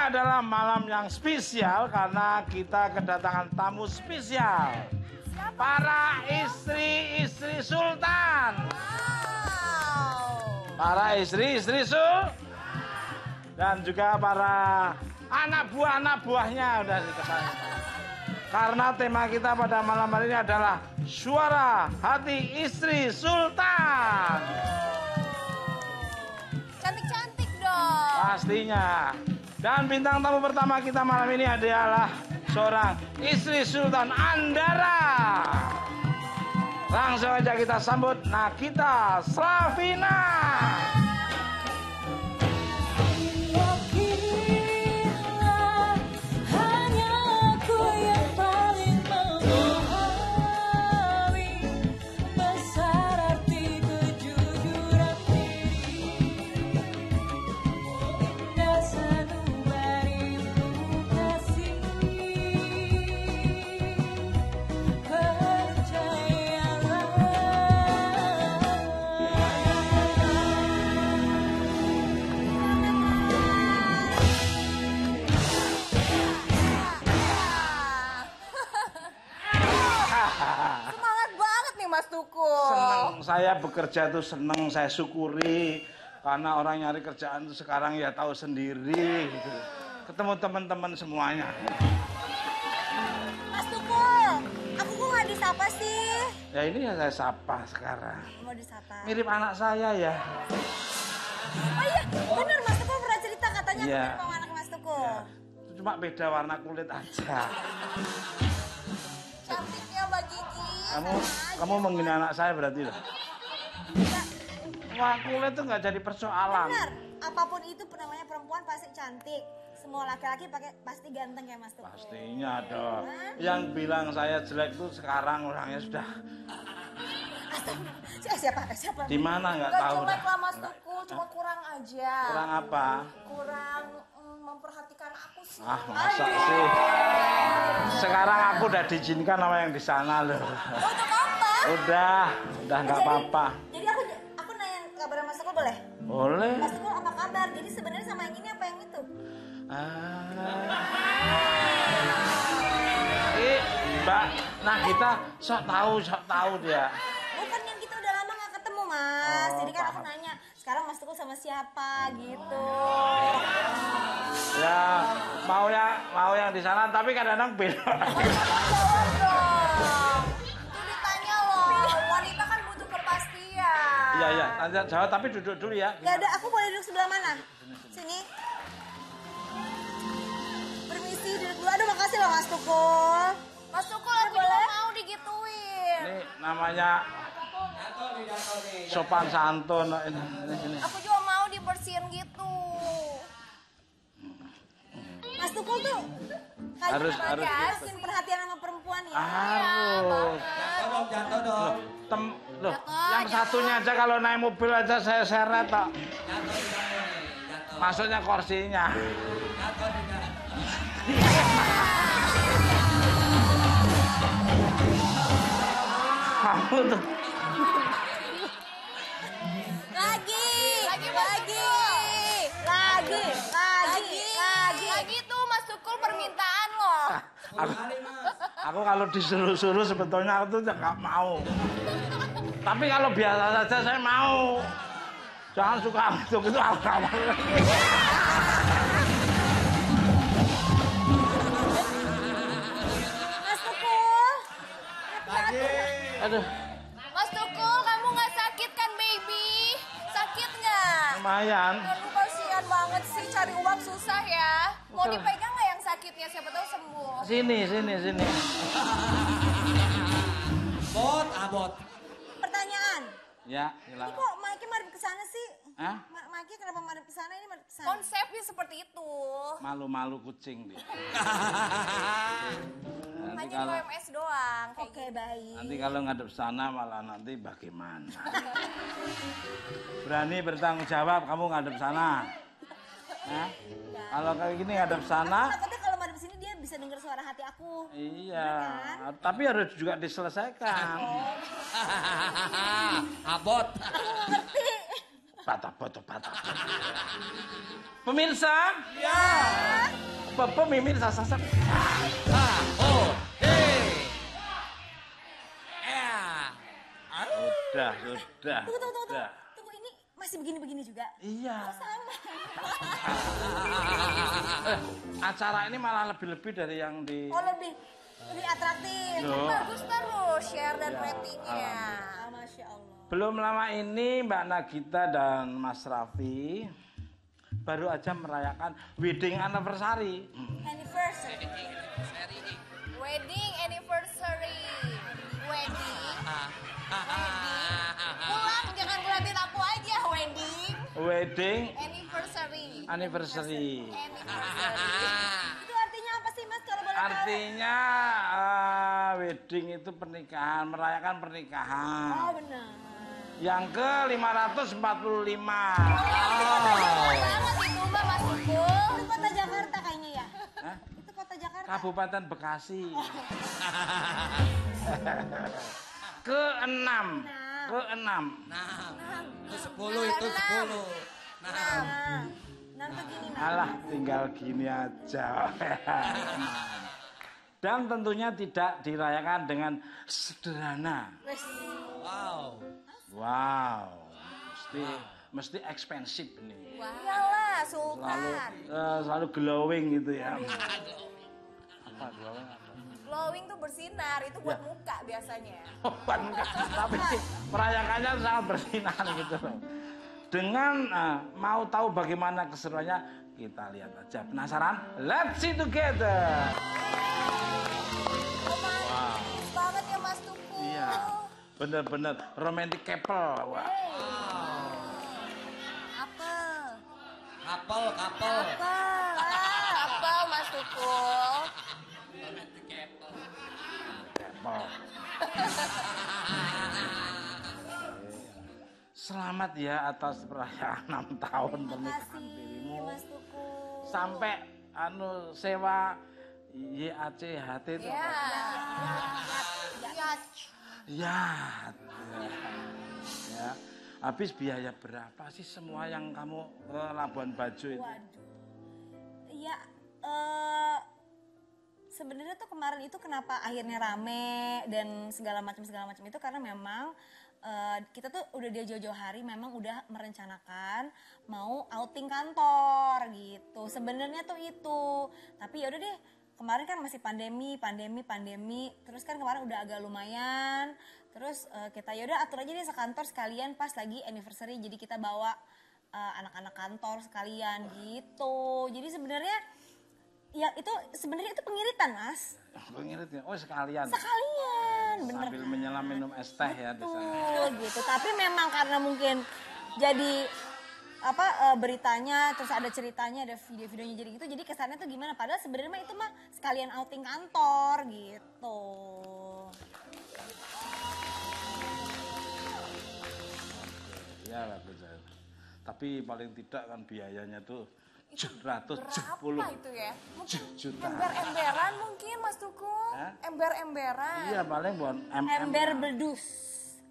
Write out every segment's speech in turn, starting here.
adalah malam yang spesial karena kita kedatangan tamu spesial. Para istri-istri sultan. Para istri-istri sultan. Dan juga para anak buahnya udah diketahui. Karena tema kita pada malam hari ini adalah suara hati istri sultan. Cantik-cantik dong. Pastinya. Dan bintang tamu pertama kita malam ini adalah seorang istri sultan Andara. Langsung aja kita sambut Nagita Slavina. Semangat banget nih Mas Tukul. Senang saya bekerja tuh, senang saya syukuri karena orang nyari kerjaan tuh sekarang ya tahu sendiri gitu. Ketemu teman-teman semuanya. Mas Tukul, aku kok nggak disapa sih? Ya ini ya saya sapa sekarang. Mau disapa? Mirip anak saya ya. Oh iya, bener Mas Tukul pernah cerita katanya Iya. aku mirip sama anak Mas Tukul. Ya, cuma beda warna kulit aja. Cantiknya Mbak Gigi. Kamu menghina anak saya berarti loh. Wah, kulit tuh nggak jadi persoalan. Bener, apapun itu namanya perempuan pasti cantik. Semua laki-laki pasti ganteng ya Mas Tukul. Pastinya dong. Yang bilang saya jelek tuh sekarang orangnya sudah Siapa? di mana nggak Gak tahu. jelek lah Mas Tukul, cuma kurang aja. Kurang apa? Kurang memperhatikan aku sih. Ah, masa sih? Sekarang aku udah diizinkan sama yang di sana loh. Untuk apa? Udah nggak apa-apa. Jadi aku nanya kabar Mas Tukul boleh? Boleh. Mas Tukul apa kabar? Jadi sebenarnya sama yang ini apa yang itu? Mbak, nah kita sok tahu dia. Bukan yang kita udah lama nggak ketemu Mas. Oh, Jadi kan aku paham. nanya, sekarang Mas Tukul sama siapa gitu. Ya mau yang di sana, tapi kadang-kadang beda. Jawab dong. Itu ditanya loh. Wanita kan butuh kepastian. Iya, nanti jawab tapi duduk dulu ya. Ya udah, aku boleh duduk sebelah mana? Sini. Permisi, duduk dulu. Aduh, makasih loh Mas Tukul. Mas Tukul, aku boleh mau digituin. Ini namanya sopan santun. Ini. Aku juga mau dibersihin gitu. Mas Tukul tuh Harus kasih perhatian sama perempuan ya. Harus. Jatuh dong. Loh, yang satunya aja kalau naik mobil aja saya seret tok. Maksudnya kursinya. Kamu tuh. Lagi tuh Mas Tukul permintaan loh. Aku kalau disuruh-suruh sebetulnya aku tuh nggak mau. Tapi kalau biasa saja saya mau. Jangan suka untuk itu awal-awal. Mas Tukul. Aduh, Mas Tukul, kamu nggak sakit kan baby? Sakit nggak? lumayan. Aduh kasihan banget sih, cari uang susah ya. Mau Betul. dipegang nggak yang sakitnya? Siapa tahu sembuh. Sini. Abot. Pertanyaan. Ya, Ini silakan. kok Maki madep ke sana sih? Hah? Maki kenapa madep ke sana, ini madep ke sana? Konsepnya seperti itu. Malu-malu kucing dia. Nanti Hanya kalau di OMS doang. Kayak Oke, baik. nanti kalau ngadep sana malah nanti bagaimana? Berani bertanggung jawab kamu ngadep sana? Hah? Kalau kayak gini ngadep sana, Takutnya kalau madep sini dia bisa dengar suara hati aku. iya. Tapi harus juga diselesaikan. Abot. Aku nggak ngerti. Patah. Pemirsa, Ya. Pepe mimir sasasap. Sudah. Tunggu, ini masih begini-begini juga? Iya. Oh, sama. Acara ini malah lebih-lebih dari yang di... Oh, lebih atraktif. Loh. Bagus terus share dan Ya, ratingnya. Ah, Masya Allah. Belum lama ini Mbak Nagita dan Mas Raffi baru aja merayakan wedding anniversary. Anniversary. Wedding anniversary. Wedding. Pulang jangan ngeliatin aku aja. Wedding Anniversary. anniversary. Itu artinya apa sih Mas kalau boleh tahu? Artinya wedding itu pernikahan, merayakan pernikahan. Oh benar. Yang ke 545. Banget itu Mbak Mas Tukul. Itu kota Jakarta kayaknya ya? Hah? Itu kota Jakarta. Kabupaten Bekasi. Ke-6. Ke-6. Itu 10 itu 10. Nah, nanti gini Mas. Alah, tinggal gini aja. Dan tentunya tidak dirayakan dengan sederhana. Wes. Wow. Wow, mesti expensive nih. Iyalah Selalu Sultan. glowing gitu ya. Apa glowing? Glowing tuh bersinar, itu buat muka biasanya. Bukan enggak, tapi merayakannya sangat bersinar gitu loh. Dengan mau tahu bagaimana keseruannya, kita lihat aja. Penasaran? Let's see together. Romantis banget ya Mas Tukul. Iya, bener-bener romantic couple. Wah. Apel. Kapal. Apel Mas Tukul. Couple. Selamat ya atas perayaan 6 tahun pernikahan dirimu. Mas Tukul. Sampai sewa YACHT itu Ya. apa? Ya. Ya. Habis biaya berapa sih semua yang kamu ke Labuan Bajo itu? Waduh. Iya, sebenarnya tuh kemarin itu kenapa akhirnya rame dan segala macam itu karena memang kita tuh udah dia jauh-jauh hari memang udah merencanakan mau outing kantor gitu. Sebenarnya tuh itu. Tapi ya udah deh, kemarin kan masih pandemi. Terus kan kemarin udah agak lumayan. Terus kita yaudah atur aja deh sekantor sekalian pas lagi anniversary. Jadi kita bawa anak-anak kantor sekalian gitu. Jadi sebenarnya ya itu sebenarnya itu pengiritan Mas. Pengirit ya? Oh sekalian. Sekalian, bener. Sambil menyelam minum es teh ya di sana. Betul gitu. Tapi memang karena mungkin jadi beritanya terus ada ceritanya ada video-videonya jadi gitu jadi kesannya tuh gimana padahal sebenarnya mah itu mah sekalian outing kantor gitu. Ya bagus. Tapi paling tidak kan biayanya tuh 770 Berapa itu ya? Mungkin juta. ember-emberan mungkin Mas Tukul. Hah? Ember-emberan. Iya paling buat Ember beldus.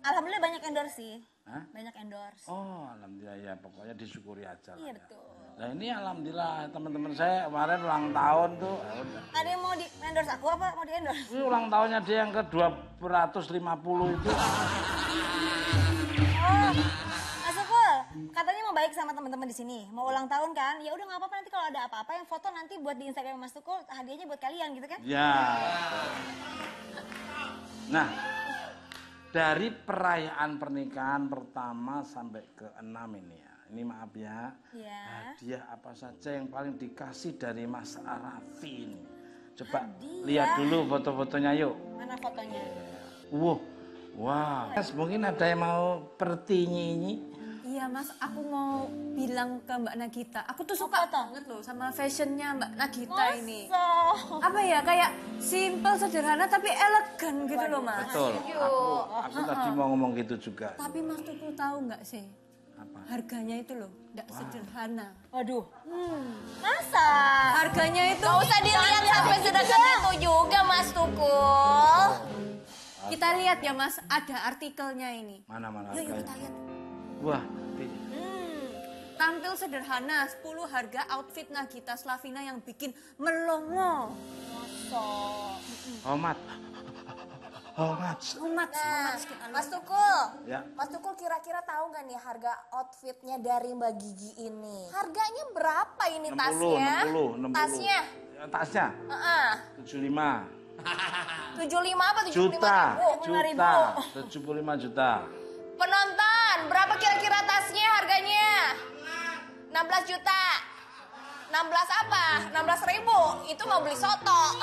Alhamdulillah banyak endorse sih. Hah? Banyak endorse. Oh alhamdulillah ya pokoknya disyukuri aja lah Iya ya. betul. Nah ini alhamdulillah teman-teman saya kemarin ulang tahun tuh. Ya udah. Ada yang mau di endorse aku apa mau di endorse? Ini ulang tahunnya dia yang ke 250 itu. Oh, Mas Ukul, katanya mau baik sama teman-teman di sini. Mau ulang tahun kan? Ya udah nggak apa-apa nanti kalau ada apa-apa yang foto nanti buat di Instagram Mas Ukul, hadiahnya buat kalian gitu kan? Ya. Nah, dari perayaan pernikahan pertama sampai ke-6 ini ya. Ini maaf ya. Iya. Hadiah apa saja yang paling dikasih dari Mas Raffi ini? Coba Hadiah. lihat dulu foto-fotonya yuk. Mana fotonya? Wow. Mas, mungkin ada yang mau pertinyi. Iya Mas, aku mau bilang ke Mbak Nagita, aku tuh suka banget loh sama fashionnya Mbak Nagita ini. So, Apa ya, kayak simple, sederhana tapi elegan gitu loh Mas. Betul. Aku tadi mau ngomong gitu juga. Tapi Mas Tukul tahu nggak sih, Apa? harganya itu loh, nggak sederhana. waduh. Masa? Harganya itu Gak usah dilihat sampai sedekat itu juga Mas Tukul. kita lihat ya Mas, ada artikelnya ini. Mana Yuk harganya? kita lihat. Wah, tampil sederhana, 10 harga outfit Nagita Slavina yang bikin melongo. Homat. Nah, Mas Tukul. Ya. Mas Tukul kira-kira tahu nggak nih harga outfitnya dari Mbak Gigi ini? Harganya berapa ini 60, tasnya? 60. Tasnya? Ya, tasnya? 75 75 apa 75 juta. ribu? 75 juta. Penonton, berapa kira-kira tasnya harganya? 16 juta. 16 apa? 16 ribu. Itu mau beli soto.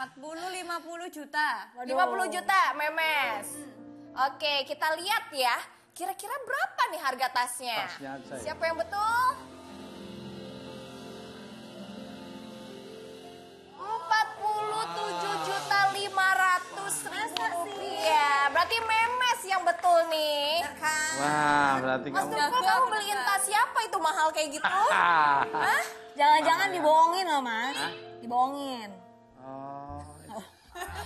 40-50 juta. 50 juta, Memes. Oke, kita lihat ya. Kira-kira berapa nih harga tasnya? Tasnya aja ya. Siapa yang betul? 47.500.000 rupiah. Berarti Memes yang betul nih. Wah, berarti Mas kamu... Tukul, kamu beliin tas siapa itu mahal kayak gitu? Hah? Jangan-jangan dibohongin loh mas. Dibohongin. Oh.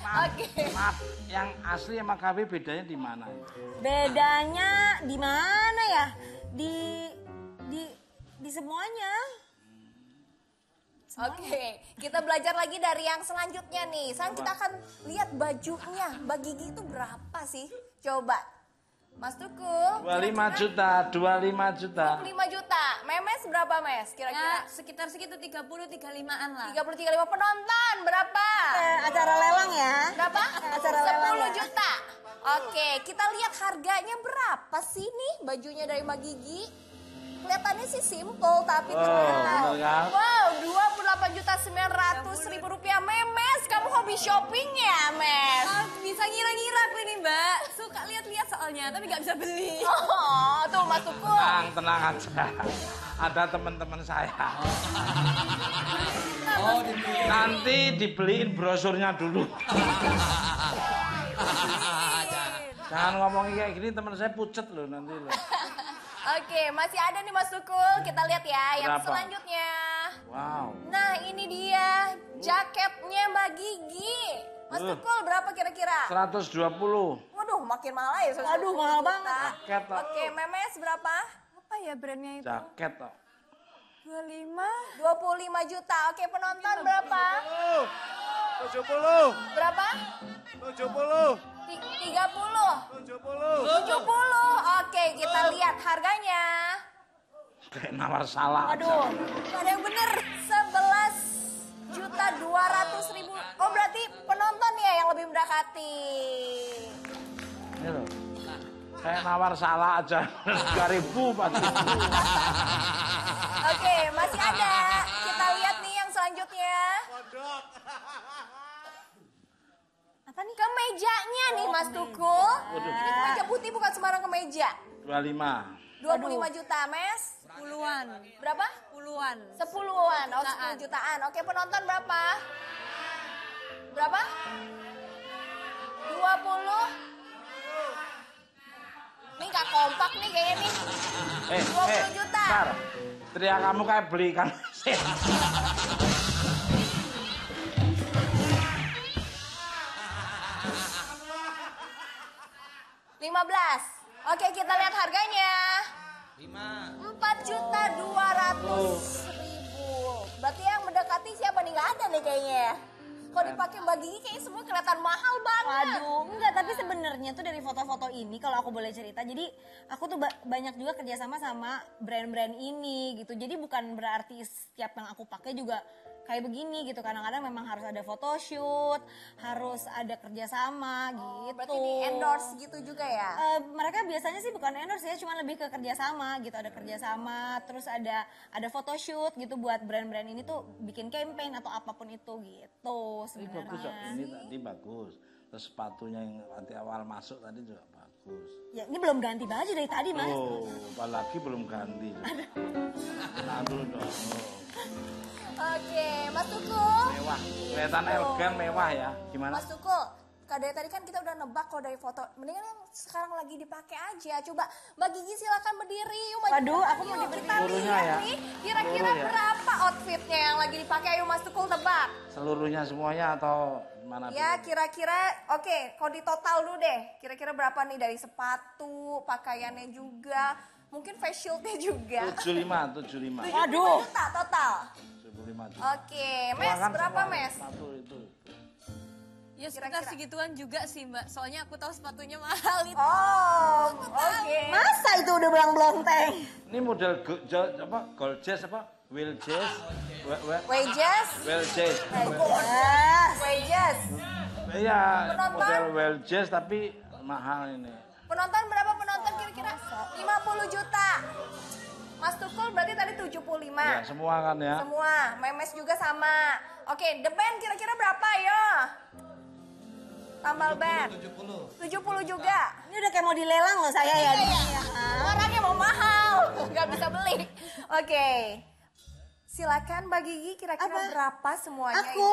Oke. Maaf, yang asli sama KB bedanya di mana? Bedanya di mana ya? Di semuanya. Oke, kita belajar lagi dari yang selanjutnya nih. Sekarang kita akan lihat bajunya. Mbak Gigi itu berapa sih? Coba. Mas Tukul. 25 juta, 25 juta. 25 juta. Memes berapa, Mes? Ya, Kira-kira? sekitar segitu 30-35an lah. 33 penonton berapa? Acara lelang ya. Berapa? Acara lelang 10 ya. juta. Oke, kita lihat harganya berapa sih nih bajunya dari Mbak Gigi? Kelihatannya sih simple tapi ternyata bener kan? wow, 28.900.000 rupiah. Memes, kamu hobi shopping ya, Mes? Bisa ngira-ngira aku ini mbak. Suka lihat-lihat soalnya, tapi nggak bisa beli. Oh, tuh Mas Tukul. Tenang aja. Ada teman-teman saya. Oh, dibeli. Nanti dibeliin brosurnya dulu. Jangan ngomongin kayak gini, teman saya pucet loh nanti loh. Oke, masih ada nih Mas Tukul. Kita lihat ya yang Berapa? selanjutnya. Wow. Nah, ini dia jaketnya Mbak Gigi. Mas Tukul berapa kira-kira? 120. Waduh, makin mahal ya. Waduh, mahal banget. Jaket toh. Oke, Memes berapa? Apa ya brandnya itu? Jaket toh. 25. 25 juta. Oke, penonton berapa? 70. Berapa? 70. 30. 70. 70. Oke, kita lihat harganya. Kayak nawar salah. Aduh. Ada yang bener. 11.200.000. Oh, berarti penonton ya yang lebih mendekati. Ini loh. Kayak nawar salah aja. 3.000, 4.000. Oke, masih ada. Kita lihat nih yang selanjutnya. Apa nih? Kemejanya nih Mas Tukul. Ini kemeja putih bukan sembarang kemeja. 25. 25 juta, Mes. Puluhan. Berapa? Puluhan. 10-an. Oh, 10 jutaan. Oke, penonton berapa? Berapa? 20. Nih gak kompak nih kayaknya nih. 20 juta. Bentar. Teriak kamu kayak beli ikan asin. 15. Oke, kita lihat harganya. 5. 4.200.000. Berarti yang mendekati siapa nih? Nggak ada nih kayaknya. Kalau dipakai Mbak Gigi kayaknya semua kelihatan mahal banget. Waduh, enggak, tapi sebenarnya tuh dari foto-foto ini kalau aku boleh cerita, jadi aku tuh banyak juga kerjasama sama brand-brand ini gitu. Jadi bukan berarti setiap yang aku pakai juga kayak begini gitu. Kadang-kadang memang harus ada photoshoot, harus ada kerjasama gitu. Berarti di endorse gitu juga ya? Mereka biasanya sih bukan endorse ya, cuma lebih ke kerjasama gitu. Ada kerjasama, terus ada photoshoot gitu buat brand-brand ini tuh bikin campaign atau apapun itu gitu Ini bagus kok. sebenarnya. Ini tadi bagus. Terus sepatunya yang nanti awal masuk tadi juga bagus. Ya ini belum ganti baju dari tadi mas. Oh, apalagi belum ganti. Nah, dulu dong. Oke, Mas Tukul. Mewah. Kelihatan elegan mewah ya. Gimana? Mas Tukul, dari tadi kan kita udah nebak kalau dari foto. Mendingan yang sekarang lagi dipakai aja. Coba Mbak Gigi silakan berdiri. Yuk, maju Waduh, ke aku belakang mau yuk. diberdiri. Kita Seluruhnya lihat ya? nih, kira-kira Seluruh ya? berapa outfitnya yang lagi dipakai. Ayo Mas Tukul tebak. Seluruhnya semuanya atau mana? Ya, dulu? kira-kira, oke, kalau di total dulu deh. Kira-kira berapa nih dari sepatu, pakaiannya juga. Mungkin face shieldnya juga. 75. 75 Waduh. juta total. 75 juta. Oke, Mes Uang kan berapa semua Mes? Sepatu itu. Ya sekitar Kira-kira. segituan juga sih Mbak. Soalnya aku tahu sepatunya mahal itu. Oh, oke. Masa itu udah belang-belonteng? Ini model gold jazz apa? Wheel jazz. Wages, Well jazz. wages. Iya, Penonton? model well jazz tapi mahal ini. Penonton berapa penonton kira-kira? 50 juta. Mas Tukul berarti tadi 75. Ya, semua kan ya. Semua, Memes juga sama. Oke, The Band kira-kira berapa yo? Tambal band. 70 juga. Ini udah kayak mau dilelang loh saya ya. Iya, iya. Orangnya mau mahal, nggak bisa beli. Oke. Silakan Mbak Gigi kira-kira Apa? berapa semuanya? Aku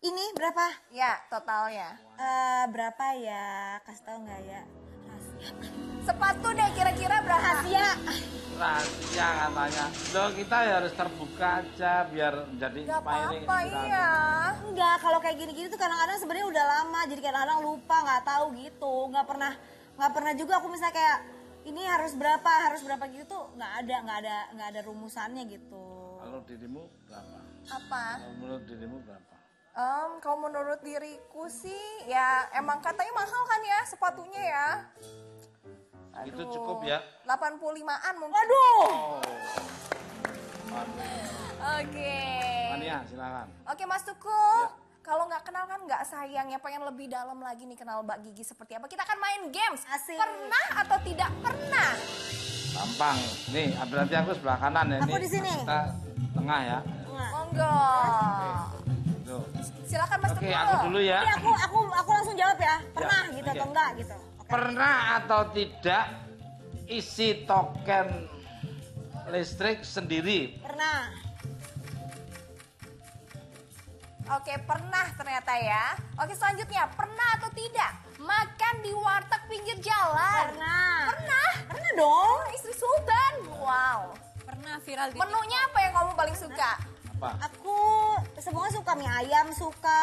ini berapa? Ya, totalnya. Berapa ya? Kasih tahu nggak ya? Rahasia. Sepatu deh kira-kira berapa? Rahasia. Rahasia katanya. Loh, kita ya harus terbuka aja biar jadi Gak apa-apa, iya. Enggak, kalau kayak gini-gini tuh kadang-kadang sebenarnya udah lama, jadi kadang-kadang lupa, nggak tahu gitu, nggak pernah juga aku misalnya kayak ini harus berapa gitu tuh nggak ada rumusannya gitu. Kalau dirimu berapa? Apa? Kalau menurut dirimu berapa? Kalau menurut diriku sih, ya emang katanya mahal kan ya sepatunya ya. Itu cukup ya? 85-an mungkin. Waduh, Oh. Oke. Mania, silakan. Oke Mas Tukul, kalau nggak kenal kan nggak sayang ya, pengen lebih dalam lagi nih kenal Mbak Gigi seperti apa. Kita akan main games. Asik. Pernah atau tidak pernah? Gampang. Nih, berarti aku sebelah kanan ya. Aku Nih, di sini. Kita tengah ya. Monggo. Tuh. Silakan Mas Oke, Tukul. aku dulu ya. Ini aku langsung jawab ya, pernah gitu oke. atau enggak gitu. Pernah atau tidak isi token listrik sendiri? Pernah. Oke, pernah ternyata ya. Oke, selanjutnya, pernah atau tidak makan di warteg pinggir jalan? Pernah. Pernah dong, istri Sultan. Wow. Pernah viral di Menunya apa yang kamu paling suka? Apa? Aku semuanya suka mie ayam, suka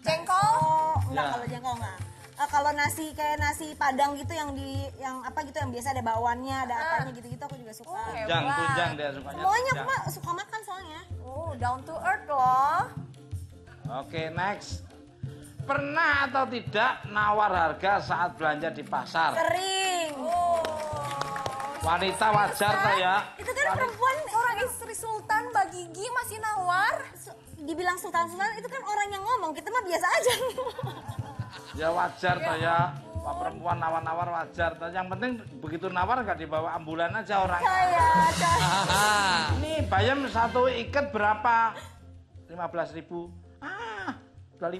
Jengkol? bakso. Enggak, Ya. kalau jengkol enggak. Kalau nasi kayak nasi Padang gitu yang yang biasa ada bawannya, ada apanya gitu-gitu aku juga suka. Oh, hebat. Tunjang dia sukanya. Semuanya aku tunjang. mah suka makan soalnya. Oh, down to earth loh. Oke, next. Pernah atau tidak nawar harga saat belanja di pasar? Sering. Oh. Wanita wajar toh ya? Itu kan perempuan Orang istri Sultan Mbak Gigi masih nawar. dibilang sultan-sultan itu kan orang yang ngomong, kita mah biasa aja. Ya wajar toh ya. Pak perempuan nawar-nawar wajar toh. Yang penting begitu nawar nggak dibawa ambulan aja orang. Ini bayam satu ikat berapa? 15.000. 25.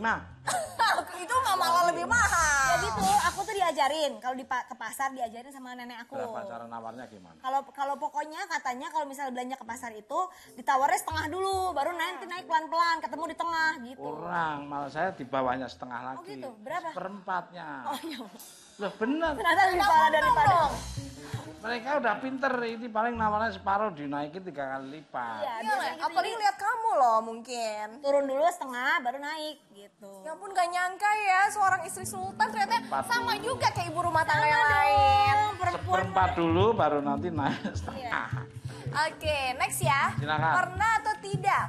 Itu mah malah lebih mahal. Jadi tuh aku tuh diajarin kalau ke pasar diajarin sama nenek aku. Berapa cara nawarnya gimana? Kalau pokoknya katanya kalau misalnya belanja ke pasar itu ditawarnya setengah dulu, baru nanti naik pelan-pelan, ketemu di tengah gitu. Kurang, malah saya di bawahnya setengah lagi. Oh gitu, berapa? Seperempatnya. Oh iya. Loh bener. Ternyata lebih parah daripada. Mereka udah pinter, ini paling nawarnya separuh dinaikin 3 kali lipat. Iya, Iya, biasanya gitu. apalagi lihat kamu loh mungkin. Turun dulu setengah baru naik gitu. Ya ampun gak nyangka ya seorang istri sultan ternyata Seperempat sama dulu. juga kayak ibu rumah tangga yang lain. Seperempat dulu baru nanti naik setengah. Oke, next ya. Silakan. Pernah atau tidak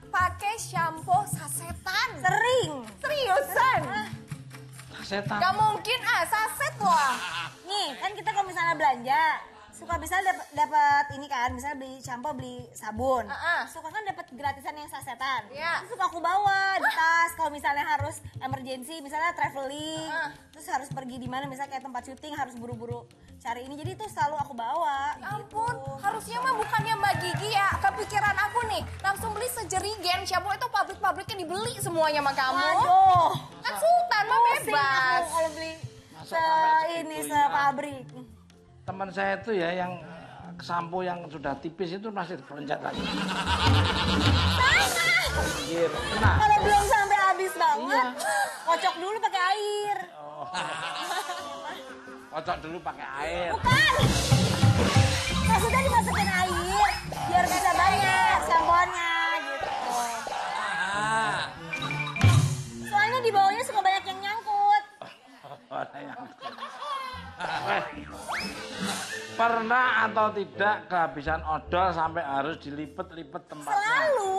pakai shampoo sasetan? Sering. Seriusan? Setan. Gak mungkin saset loh. Nih, kan kita kalau misalnya belanja suka misalnya dapat ini kan, misalnya beli shampoo, beli sabun. Suka kan dapat gratisan yang sasetan. Iya. Terus suka aku bawa di tas kalau misalnya harus emergency, misalnya traveling. Terus harus pergi di mana misalnya kayak tempat syuting harus buru-buru cari ini. Jadi itu selalu aku bawa Ya gitu. ampun, harusnya mah bukannya Mbak Gigi ya. Kepikiran aku nih, langsung beli sejerigen shampoo itu pabrik-pabriknya dibeli semuanya sama kamu. Waduh. Kan sultan mah Pusing bebas. aku kalau beli Masuk sampai ini segitunya. sepabrik. Teman saya itu ya yang sampo yang sudah tipis itu masih perencet lagi. Anjir, kena. Kalau belum sampai habis banget, Iya. kocok dulu pakai air. Kocok dulu pakai air. Bukan. Maksudnya dimasukin air biar bisa banyak sampoannya gitu. Soalnya di bawahnya suka banyak yang nyangkut. Pernah atau tidak kehabisan odol sampai harus dilipet-lipet tempatnya? Selalu.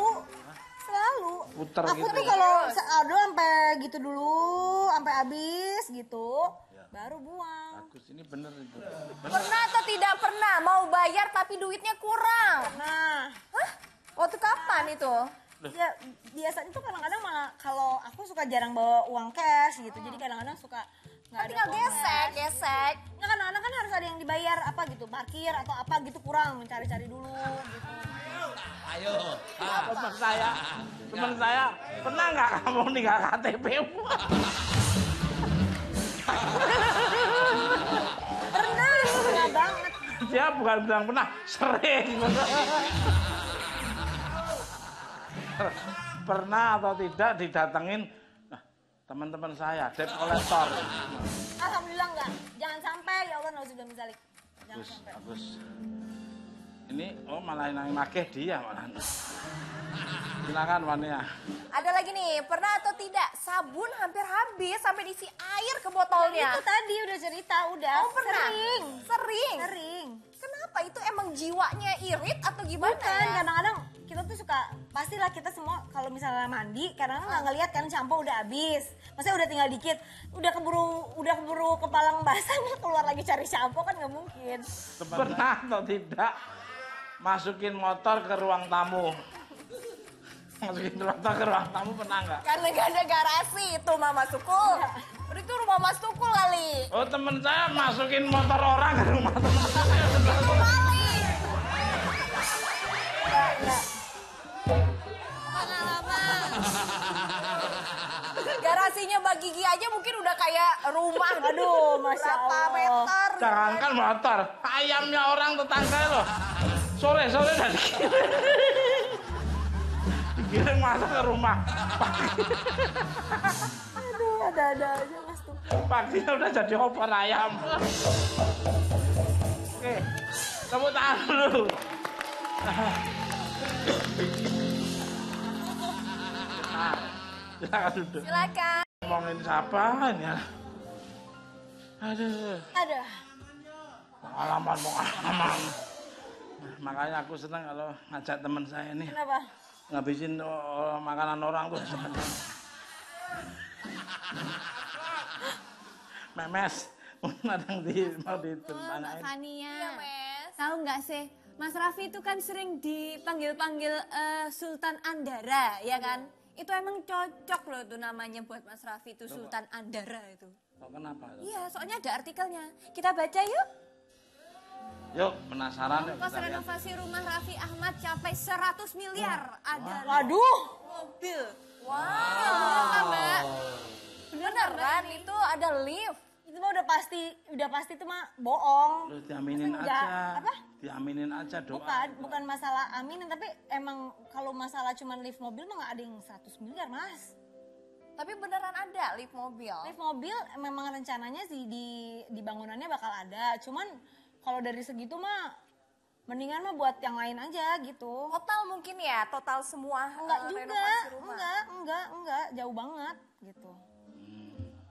Puter Aku gitu. tuh kalau odol sampai gitu dulu, sampai habis gitu, baru buang. Bagus, ini bener itu. Pernah atau tidak pernah mau bayar tapi duitnya kurang? Nah, Hah? Waktu kapan itu? ya biasanya tuh kadang-kadang malah kalau aku suka jarang bawa uang cash gitu, jadi kadang-kadang suka nggak Kan ada tinggal uang gesek, cash. gesek. Nah, kadang-kadang kan harus ada yang dibayar apa gitu, parkir atau apa gitu kurang, mencari-cari dulu gitu. Ayo. Teman saya, pernah nggak kamu ninggal KTP-mu? Pernah banget. Dia bukan bilang pernah, sering. Pernah atau tidak didatengin nah, teman-teman saya, debt collector. Alhamdulillah enggak. Jangan sampai ya Allah nauzubillah min dzalik. Jangan Bagus, sampai. bagus. Ini malah yang nakeh dia malah. Silakan Wania. Ada lagi nih, pernah atau tidak sabun hampir habis sampai diisi air ke botolnya? Itu tadi udah cerita, udah. Oh pernah? Sering. Sering? Kenapa? Itu emang jiwanya irit atau gimana Bukan, ya? kadang-kadang kita tuh suka, pastilah kita semua kalau misalnya mandi, kadang-kadang nggak ngeliat kan shampoo udah habis. Maksudnya udah tinggal dikit, udah keburu kepalang basah, keluar lagi cari shampoo kan nggak mungkin. Pernah atau tidak masukin motor ke ruang tamu? Masukin motor ke ruang tamu pernah nggak? Karena gak ada garasi itu Mama Sukul. Udah itu rumah Mas Tukul kali. Oh temen saya masukin motor orang ke rumah teman saya. Itu kali. Enggak. Pengalaman. Garasinya Mbak Gigi aja mungkin udah kayak rumah. Aduh, Masya Berapa Allah. meter. Jangankan motor, ayamnya orang tetangga loh. Sore-sore udah dikirim masuk ke rumah. Aduh, ada-ada aja Mas tuh. Paginya udah jadi opor ayam. Oke, tepuk tangan dulu. Nah, silakan duduk. Silakan. Ngomongin siapa ya? Aduh, Ada. pengalaman. Makanya aku senang kalau ngajak teman saya nih Kenapa? ngabisin makanan orang tuh. Memes, ada yang mau Mbak ditanyain. Fania. Iya, Mes. Tahu nggak sih, Mas Raffi itu kan sering dipanggil-panggil Sultan Andara, ya kan? Itu emang cocok loh tuh namanya buat Mas Raffi itu Sultan Andara itu. Oh, kenapa? Iya, soalnya ada artikelnya. Kita baca yuk. Yuk, penasaran yuk. Ongkos kita lihat. renovasi rumah Raffi Ahmad capai 100 miliar. Ada Waduh. mobil. Wow. Ya, bener kan, Mbak? Beneran itu ada lift. Itu mah udah pasti itu mah bohong. Terus diaminin Masa aja. enggak? Apa? Diaminin aja doa. Bukan masalah aminin, tapi emang kalau masalah cuman lift mobil mah nggak ada yang 100 miliar, Mas. Tapi beneran ada lift mobil. Lift mobil memang rencananya sih di bangunannya bakal ada. Cuman kalau dari segitu mah mendingan mah buat yang lain aja gitu. Total mungkin ya, total semua Enggak juga, renovasi rumah. enggak, jauh banget gitu.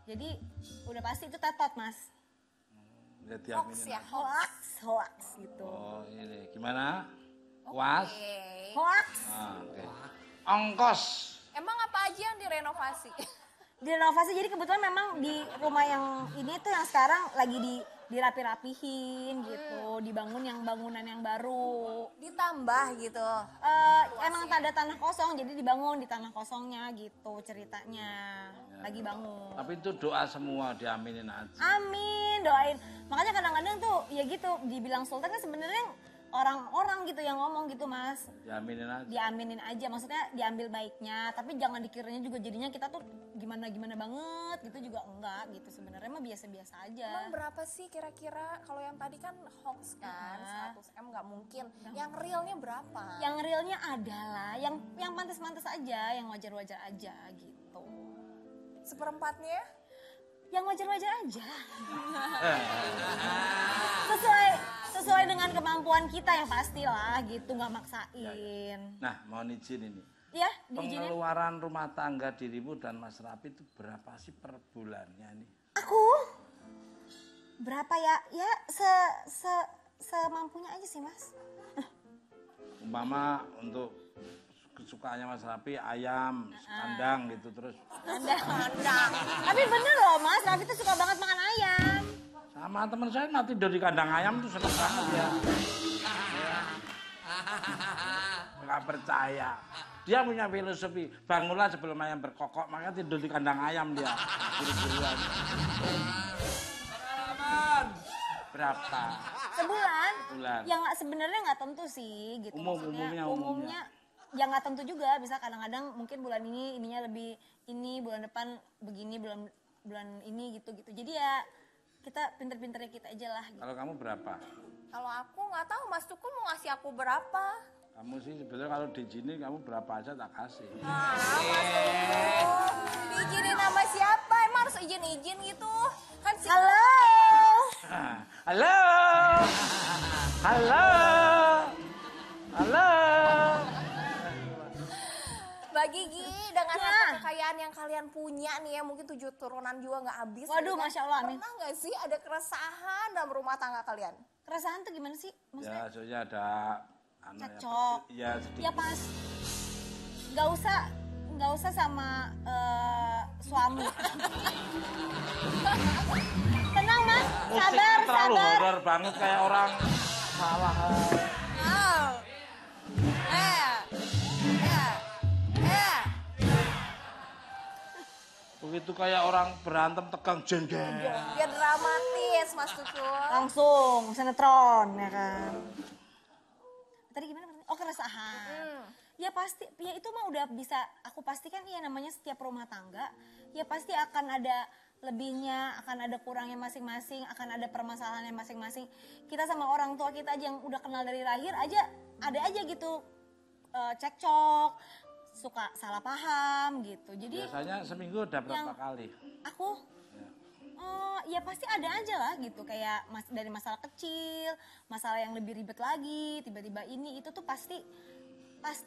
Jadi udah pasti itu tetot, Mas. Udah Hoax diaminin ya, aja. Hoax gitu. Oh, ini gimana? Puas? Oke. Hoax. Ah, oke. Ongkos. Emang apa aja yang direnovasi? Direnovasi, jadi kebetulan memang di rumah yang ini tuh yang sekarang lagi dirapi-rapihin gitu, dibangun yang bangunan yang baru. Ditambah gitu. Emang ada tanah kosong, jadi dibangun di tanah kosongnya gitu ceritanya. Lagi bangun. Tapi itu doa semua diaminin aja. Amin, doain. Makanya kadang-kadang tuh ya gitu, dibilang sultan kan sebenarnya orang-orang gitu yang ngomong gitu, Mas. Diaminin aja. Diaminin aja, maksudnya diambil baiknya, tapi jangan dikiranya juga jadinya kita tuh gimana-gimana banget gitu juga enggak gitu. Sebenarnya mah biasa-biasa aja. Emang berapa sih kira-kira? Kalau yang tadi kan hoax kan, Nah. 100M nggak mungkin. Yang realnya berapa? Yang realnya adalah yang pantas-pantas aja, yang wajar-wajar aja gitu. Seperempatnya? Yang wajar-wajar aja. Eh, Sesuai dengan kemampuan kita yang pastilah gitu, nggak maksain. Nah, mohon izin ini. Ya, diizinin. Pengeluaran rumah tangga dirimu dan Mas Raffi itu berapa sih per bulannya nih? Aku berapa ya? Ya semampunya aja sih Mas. Umpama untuk kesukaannya Mas Raffi ayam, kandang gitu terus. Kandang. Tapi bener loh Mas, Raffi tuh suka banget makan ayam. Sama teman saya nanti tidur di kandang ayam tuh seneng banget ya. Nggak percaya. Dia punya filosofi, bangunlah sebelum ayam berkokok, makanya tidur di kandang ayam dia. Buru-buruan. Berapa? Sebulan. Sebulan. Ya nggak sebenarnya nggak tentu sih gitu. Maksudnya, Umumnya. Ya nggak tentu juga. Bisa kadang-kadang mungkin bulan ini ininya lebih ini, bulan depan begini, bulan ini gitu-gitu. Jadi ya kita pinter-pinternya kita aja lah. Gitu. Kalau kamu berapa? Kalau aku nggak tahu Mas Tukul mau ngasih aku berapa. Kamu sih sebetulnya kalau diizinin kamu berapa aja tak kasih. Ah, Mas Tukul. Diizinin sama siapa? Emang harus izin-izin gitu? Kan si Halo. Halo. Halo. Halo. Mbak Gigi dengan Ya. harta kekayaan yang kalian punya nih ya, mungkin 7 turunan juga nggak habis. Waduh, gitu kan. Masya Allah, amin. Pernah nggak sih ada keresahan dalam rumah tangga kalian? Keresahan tuh gimana sih? Maksudnya? Ya, soalnya ada Cekcok. Ya, sedikit. Ya pas. Nggak usah sama suami. Tenang Mas, Musiknya sabar, terlalu sabar. horor banget kayak orang salah. Oh. Begitu kayak orang berantem tegang jengkel. Biar dramatis Mas Tukul. Langsung sinetron ya kan. Tadi gimana? Oh keresahan. Ya pasti, ya itu mah udah bisa aku pastikan ya namanya setiap rumah tangga. Ya pasti akan ada lebihnya, akan ada kurangnya masing-masing, akan ada permasalahannya masing-masing. Kita sama orang tua kita aja yang udah kenal dari lahir aja, ada aja gitu cekcok, suka salah paham gitu. Jadi Biasanya seminggu ada berapa kali? aku ya pasti ada aja lah gitu kayak dari masalah kecil, masalah yang lebih ribet lagi, tiba-tiba ini itu tuh pasti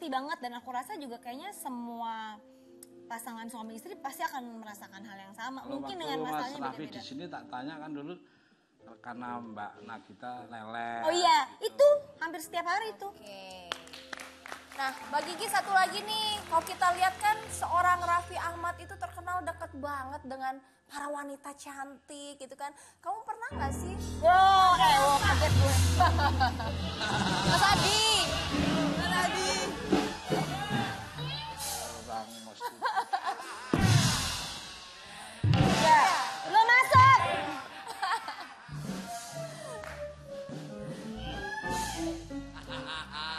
banget dan aku rasa juga kayaknya semua pasangan suami istri pasti akan merasakan hal yang sama. Kalau Mungkin waktu dengan Mas masalahnya Raffi beda-beda. di sini tak tanya kan dulu karena Mbak Nagita lelet. Oh iya, itu hampir setiap hari itu. Oke. Nah, Mbak Gigi satu lagi nih, kalau kita lihat kan seorang Raffi Ahmad itu terkenal dekat banget dengan para wanita cantik gitu kan. Kamu pernah nggak sih? Wow, kaget gue. Mas Adi. Orang mesti. Ya, lo masuk.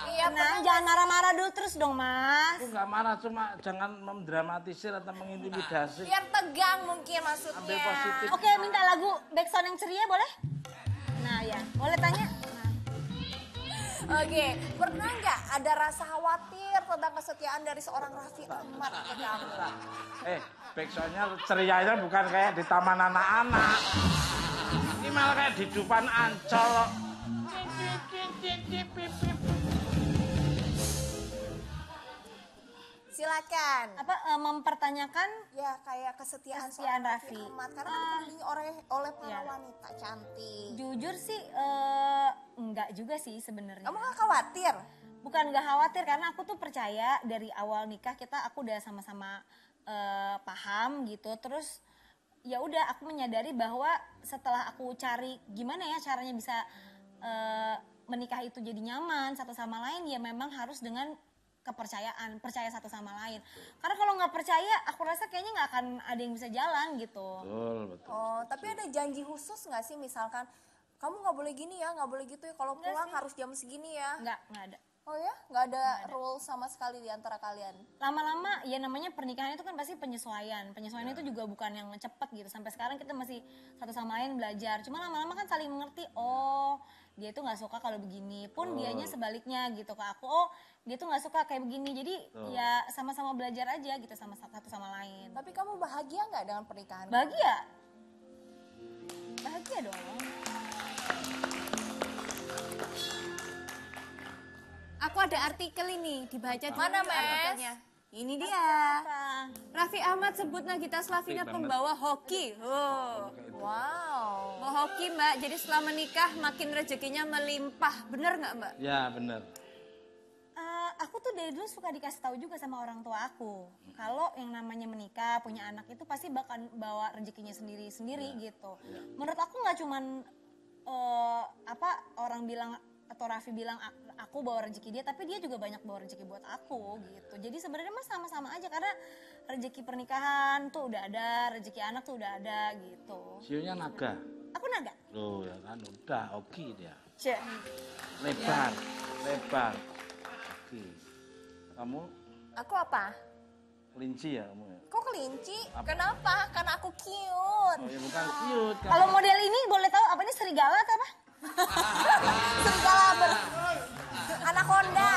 Iya, Tenang, jangan marah-marah dulu terus dong, Mas. Aku nggak marah, cuma jangan mendramatisir atau mengintimidasi. biar tegang mungkin maksudnya. Ambil positif. Oke, minta lagu backsound yang ceria boleh? Nah ya, boleh tanya? Nah. Oke, pernah nggak ada rasa khawatir tentang kesetiaan dari seorang Raffi Ahmad ke kamu? Backsoundnya cerianya bukan kayak di taman anak-anak. Ini malah kayak di Dupan Ancol. Silakan. Apa mempertanyakan Ya kayak kesetiaan Kesetiaan seorang Raffi Raffi. Ahmad karena kan dikelilingi oleh para Iya. wanita cantik. jujur sih enggak juga sih sebenarnya. Kamu nggak khawatir? Bukan nggak khawatir karena aku tuh percaya dari awal nikah aku udah sama-sama paham gitu. Terus ya udah aku menyadari bahwa setelah aku cari gimana ya caranya bisa menikah itu jadi nyaman satu sama lain ya memang harus dengan kepercayaan, percaya satu sama lain. Karena kalau nggak percaya, aku rasa kayaknya nggak akan ada yang bisa jalan gitu. Betul, betul. Oh, tapi ada janji khusus nggak sih misalkan kamu nggak boleh gini ya, nggak boleh gitu ya. Kalau Nggak pulang sih. harus jam segini ya. Nggak ada. Oh ya, nggak ada rule sama sekali di antara kalian. Lama-lama ya namanya pernikahan itu kan pasti penyesuaian. Penyesuaian itu juga bukan yang cepet gitu. Sampai sekarang kita masih satu sama lain belajar. Cuma lama-lama kan saling mengerti. Oh, dia tuh nggak suka kalau begini. Pun dianya sebaliknya gitu ke aku. Oh, dia tuh nggak suka kayak begini. Jadi ya sama-sama belajar aja gitu sama satu sama lain. Tapi kamu bahagia nggak dengan pernikahan? Bahagia. Bahagia dong. Aku ada artikel ini dibaca dulu Mana, Mas? artikelnya. Ini dia. Raffi Ahmad sebut Nagita Slavina Cantik banget. pembawa hoki. Oh. Wow. Mau hoki Mbak, jadi setelah menikah makin rezekinya melimpah. Bener nggak Mbak? Ya bener. Aku tuh dari dulu suka dikasih tahu juga sama orang tua aku. Kalau yang namanya menikah, punya anak itu pasti bakal bawa rezekinya sendiri-sendiri gitu. Menurut aku nggak cuman orang bilang atau Raffi bilang aku bawa rezeki dia, tapi dia juga banyak bawa rezeki buat aku gitu. Jadi sebenarnya mah sama-sama aja karena rezeki pernikahan tuh udah ada, rezeki anak tuh udah ada gitu. Sionya naga. Aku naga. Loh ya kan udah oke dia. Cek. Lebar. Oke. Kamu Aku apa? kelinci ya kamu ya? Kok kelinci? Apa? Kenapa? Karena aku cute. Oh ya bukan cute kan. Kalau model ini boleh tahu apa ini serigala atau apa? Serigala anaconda.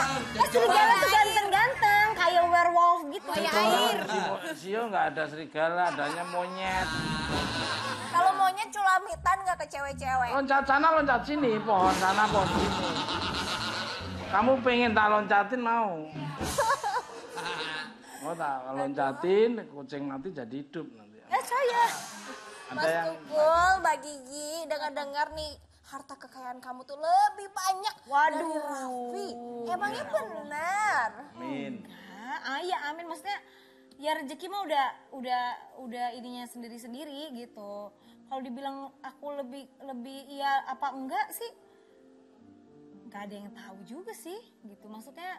Serigala tuh ganteng-ganteng kayak werewolf gitu. Kayak air. Sio nggak ada serigala, adanya monyet. Kalau monyet culamitan nggak ke cewek-cewek. Loncat sana, loncat sini, pohon sana, pohon sini. Kamu pengen tak loncatin mau? Mau tak loncatin, kucing nanti jadi hidup nanti. Saya. Ada Mas yang Tukul, Mbak Gigi, dengar-dengar nih harta kekayaan kamu tuh lebih banyak dari Waduh. Raffi. Emangnya benar? amin. Iya amin, maksudnya ya rezeki mah udah ininya sendiri-sendiri gitu. Kalau dibilang aku lebih iya apa enggak sih? Nggak ada yang tahu juga sih gitu. Maksudnya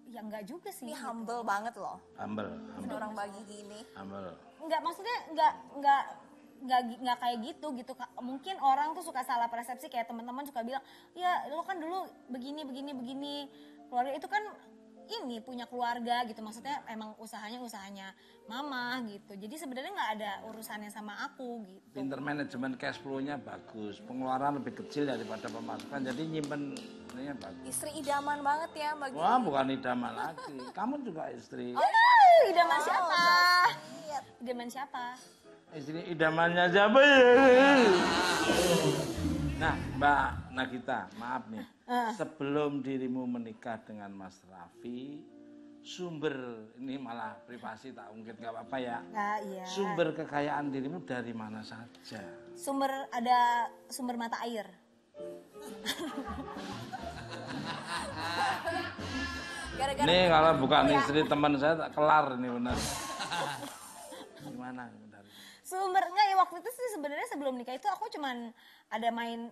ya enggak juga sih. Ini gitu. humble banget loh. Humble. Orang Mbak Gigi ini. Humble. Enggak, maksudnya enggak kayak gitu. Mungkin orang tuh suka salah persepsi, kayak teman-teman suka bilang, ya lo kan dulu begini. Keluarga itu kan ini punya keluarga gitu, maksudnya emang usahanya mama gitu. Jadi sebenarnya nggak ada urusannya sama aku gitu. Pinter manajemen cash flow-nya bagus, pengeluaran lebih kecil daripada pemasukan, jadi nyimpennya bagus. Istri idaman banget ya Mbak Gigi. Wah, bukan idaman lagi. Kamu juga istri. Idaman siapa? Iya. Idaman siapa? Istri idamannya siapa ya? Nah, Mbak Nagita, maaf nih. Sebelum dirimu menikah dengan Mas Raffi, sumber, ini malah privasi tak ungkit gak apa-apa ya. Nah, iya. Sumber kekayaan dirimu dari mana saja? Ada sumber mata air. Gara-gara Nih kalau bukan istri teman saya tak kelar ini benar. Gimana bentar? Sumber enggak ya, waktu itu sih sebenarnya sebelum nikah itu aku cuman ada main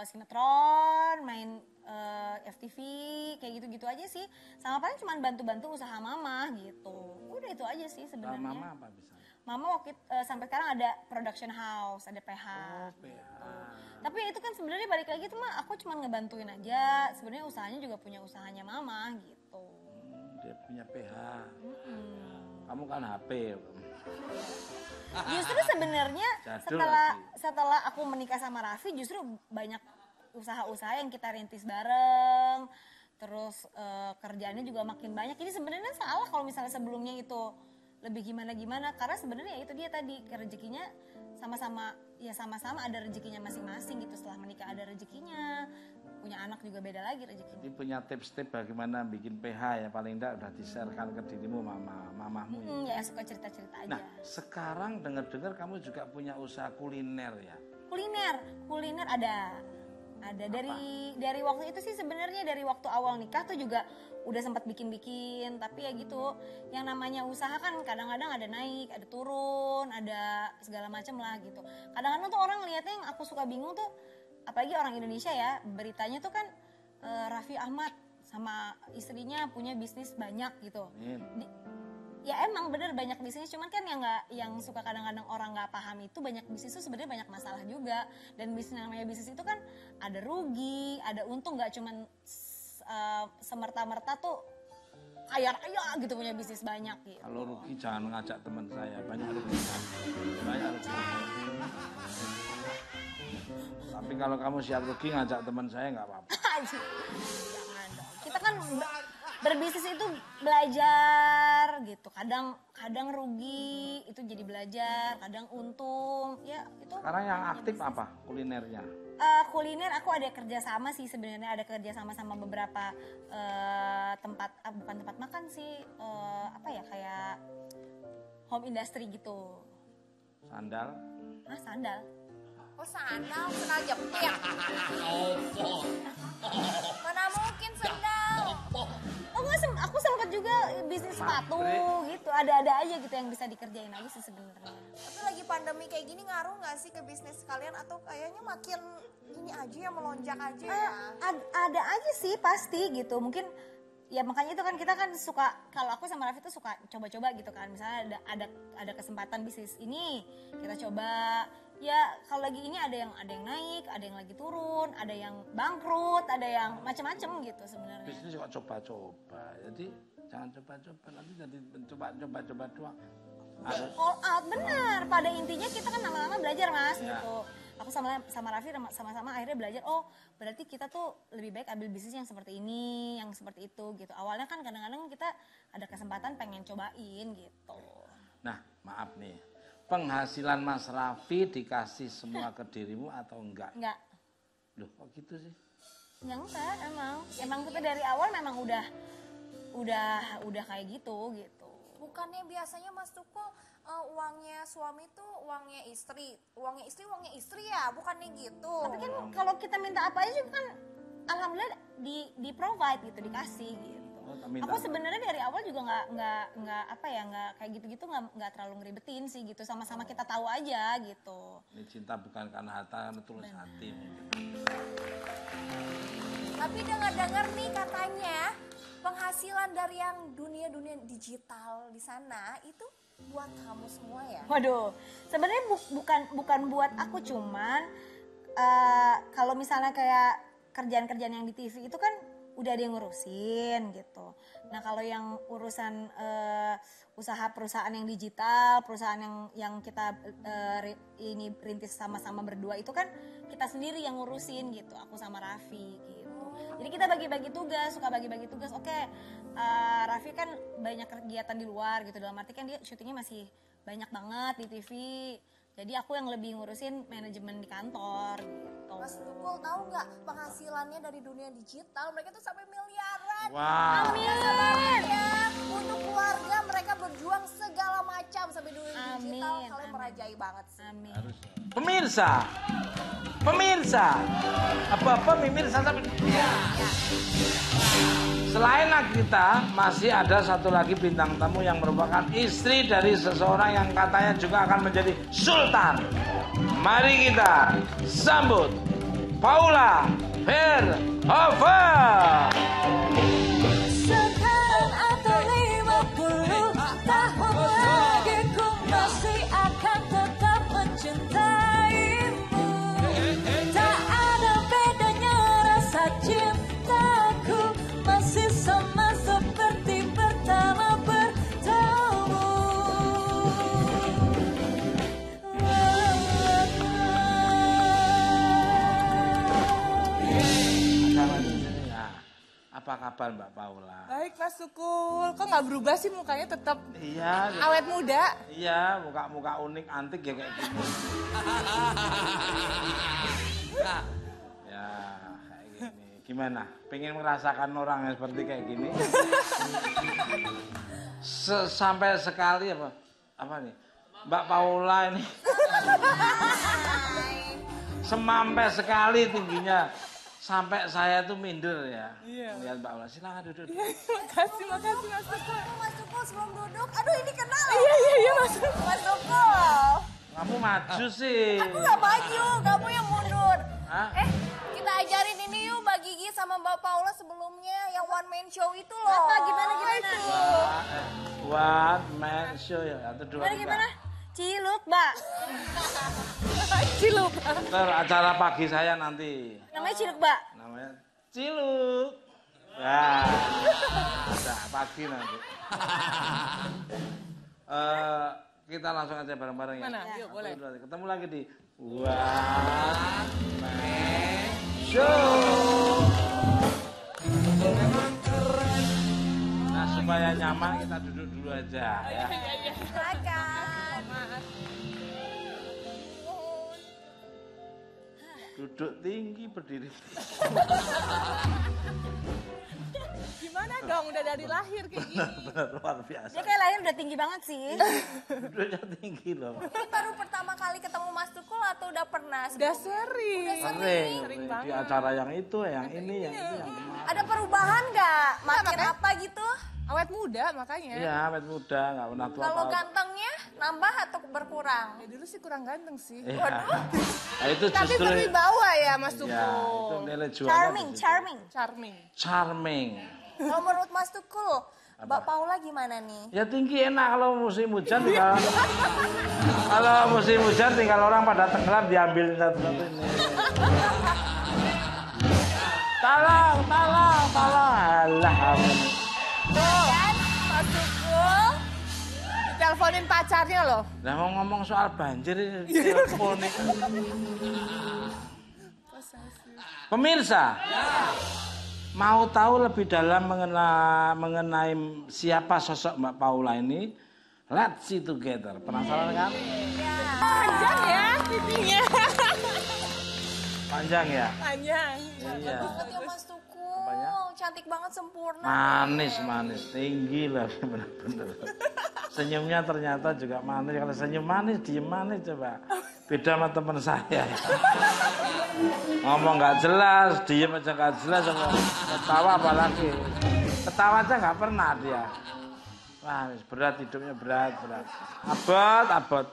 sinetron, main FTV kayak gitu-gitu aja sih. Sama paling cuman bantu-bantu usaha mama gitu. Udah itu aja sih Kalau sebenarnya. mama apa bisa? Mama waktu sampai sekarang ada production house, ada PH. Oh, PH. Tapi itu kan sebenarnya balik lagi tuh mah aku cuma ngebantuin aja. Sebenarnya usahanya juga punya usahanya mama gitu. Dia punya PH. Kamu kan HP. Justru sebenarnya Jadul setelah aku menikah sama Raffi, justru banyak usaha-usaha yang kita rintis bareng. Terus kerjaannya juga makin banyak. Ini sebenarnya salah kalau misalnya sebelumnya itu lebih gimana-gimana, karena sebenarnya itu dia tadi rezekinya sama-sama ada rezekinya masing-masing gitu. Setelah menikah ada rezekinya, punya anak juga beda lagi rezekinya. Jadi punya tips-tips bagaimana bikin PH ya, paling enggak udah di-share-kan ke dirimu mamahmu. Ya suka cerita-cerita aja. Nah, sekarang dengar-dengar kamu juga punya usaha kuliner ya. Kuliner ada dari waktu itu sih, sebenarnya dari waktu awal nikah tuh juga udah sempat bikin, tapi ya gitu, yang namanya usaha kan kadang-kadang ada naik, ada turun, ada segala macam lah gitu. Kadang-kadang tuh orang lihatnya, yang aku suka bingung tuh, apalagi orang Indonesia ya, beritanya tuh kan Raffi Ahmad sama istrinya punya bisnis banyak gitu. Ya emang bener banyak bisnis, cuman kan yang suka kadang-kadang orang nggak paham itu, banyak bisnis itu sebenarnya banyak masalah juga. Dan bisnis, namanya bisnis itu kan ada rugi, ada untung, nggak cuman semerta-merta tuh kaya gitu punya bisnis banyak gitu. Kalau rugi jangan ngajak teman saya, banyak rugi. Tapi kalau kamu siap rugi ngajak teman saya nggak apa-apa. Jangan dong. Kita kan berbisnis itu belajar gitu. Kadang rugi itu jadi belajar, kadang untung. Ya itu. Sekarang yang aktif apa kulinernya? Kuliner aku ada kerjasama sih sebenarnya, ada kerjasama sama beberapa tempat, bukan tempat makan sih apa ya kayak home industry gitu. Sandal. Hah, sandal? Oh sandal, sandal jepit. Mana mungkin sandal. Oh nggak, aku sempat juga bisnis sepatu gitu. Ada-ada aja gitu yang bisa dikerjain lagi sih sebenarnya. Tapi lagi pandemi kayak gini ngaruh nggak sih ke bisnis kalian atau kayaknya makin ini aja ya melonjak aja ya? Ada aja sih pasti gitu. Mungkin ya makanya itu kan kita kan suka, kalau aku sama Raffi tuh suka coba-coba gitu kan. Misalnya ada kesempatan bisnis ini kita coba. Ya kalau lagi ini ada yang naik, ada yang lagi turun, ada yang bangkrut, ada yang macam-macam gitu sebenarnya. Bisnis kok coba-coba. Jadi jangan coba-coba, nanti jadi coba-coba doang. Harus All out benar. Pada intinya kita kan lama-lama belajar Mas Ya. gitu. Aku sama Raffi sama-sama akhirnya belajar. Oh berarti kita tuh lebih baik ambil bisnis yang seperti ini, yang seperti itu gitu. Awalnya kan kadang-kadang kita ada kesempatan pengen cobain gitu. Nah, maaf nih. Penghasilan Mas Raffi dikasih semua ke dirimu atau enggak? Enggak. Loh, kok gitu sih? Ya enggak, emang kita dari awal memang udah kayak gitu. Bukannya biasanya Mas Tukul uangnya suami tuh uangnya istri ya, bukannya gitu. Tapi kan kalau kita minta apa aja juga kan alhamdulillah di provide gitu, dikasih gitu. Oh, minta. Aku sebenarnya dari awal juga nggak apa ya, nggak kayak gitu-gitu, nggak terlalu ngeribetin sih gitu, sama-sama kita tahu aja gitu. Ini cinta bukan karena harta, karena tulus hati mungkin. Tapi dengar-dengar nih katanya penghasilan dari yang dunia digital di sana itu buat kamu semua ya? Waduh, sebenarnya bukan buat aku, cuman kalau misalnya kayak kerjaan-kerjaan yang di TV itu kan udah ada yang ngurusin gitu. Nah kalau yang urusan usaha perusahaan yang digital, perusahaan yang kita ini rintis sama-sama berdua itu kan kita sendiri yang ngurusin gitu. Aku sama Raffi gitu. Jadi kita bagi-bagi tugas, suka bagi-bagi tugas. Oke, Raffi kan banyak kegiatan di luar gitu. Dalam arti kan dia syutingnya masih banyak banget di TV. Jadi aku yang lebih ngurusin manajemen di kantor gitu. Mas Tukul tahu nggak penghasilannya dari dunia digital mereka tuh sampai miliaran. Wow. Amin. Ya, untuk keluarga mereka berjuang segala macam sampai dunia digital. Amin, Kalian amin. merajai banget sih. Amin. Pemirsa, apa pemirsa sampai. Selain kita, masih ada satu lagi bintang tamu yang merupakan istri dari seseorang yang katanya juga akan menjadi sultan. Mari kita sambut Paula Verhoeven. Sekarang atau 50 tahun lagi ku masih akan tetap mencintaimu. Tak ada bedanya rasa cintaku, masih sama seperti pertama bertemu. Nah, apa kabar Mbak Paula? Baik Mas Tukul, kok nggak berubah sih mukanya tetap Iya, awet muda? iya, muka unik antik ya kayak gitu. Ya, kayak gini. Gimana? Pengen merasakan orang yang seperti kayak gini? Sampai sekali apa? Apa nih? Mbak Paula ini semampai sekali tingginya. Sampai saya tuh minder ya. Iya. Lihat Mbak Paula, silakan duduk. Makasih Mas Tukul. Mas Tukul sebelum duduk, aduh ini kenal. Iya Mas Tukul. Mas Tukul. Kamu maju sih. Aku nggak maju, kamu yang mundur. Hah? Kita ajarin ini yuk Mbak Gigi sama Mbak Paula sebelumnya yang one man show itu loh. Apa, gimana? One man show ya. Satu, dua, tiga. Gimana? Ciluk, Mbak. Ciluk. Ntar acara pagi saya nanti. Namanya Ciluk, Mbak. Namanya Ciluk. Nah, ada pagi nanti. Kita langsung aja bareng-bareng ya. Mana? Yuk, boleh. Satu, dua, tiga. Ketemu lagi di One Man Show. Nah, supaya nyaman kita duduk dulu aja ya. Silakan. Duduk tinggi, berdiri tinggi. Gimana dong udah dari lahir kayak gini? Benar, luar biasa. Dia kayak lahir udah tinggi banget sih. Duduknya tinggi loh. Ini baru pertama kali ketemu Mas Tukul atau udah pernah? Udah sering. Sering banget. di acara yang itu, yang ini, yang itu, yang kemarin. Ada perubahan nggak? Makin apa gitu? Awet muda makanya. Iya, awet muda, nggak pernah tua. Kalau gantengnya nambah atau berkurang? Ya dulu sih kurang ganteng sih. Iya. Nah, itu Tapi justru. berwibawa ya Mas Ya, itu Tukul. nilai jualnya. Charming, di situ. charming. Charming. Charming. Kalau menurut Mas Tukul, Mbak Paula gimana nih? Ya tinggi enak kalau musim hujan tinggal. Kalau musim hujan tinggal orang pada tenggelam diambil satu-satu ini. Tolong, tolong, tolong. Alah, amin. Kan Mas Tukul? Diteleponin pacarnya loh. Nah mau ngomong soal banjir ini telepon nih. Pemirsa, mau tahu lebih dalam mengenai siapa sosok Mbak Paula ini? Let's see together. Penasaran kan? Panjang ya pipinya. Panjang ya? Panjang. Iya. Banget ya Mas Tukul. Apanya? Cantik banget sempurna. Manis, manis, tinggi lah bener-bener. Senyumnya ternyata juga manis. Kalau senyum manis, diem manis coba. Beda sama teman saya. Ngomong nggak jelas, diem aja nggak jelas, ketawa apalagi. Ketawa aja nggak pernah dia. Wah, berat hidupnya berat. Abot.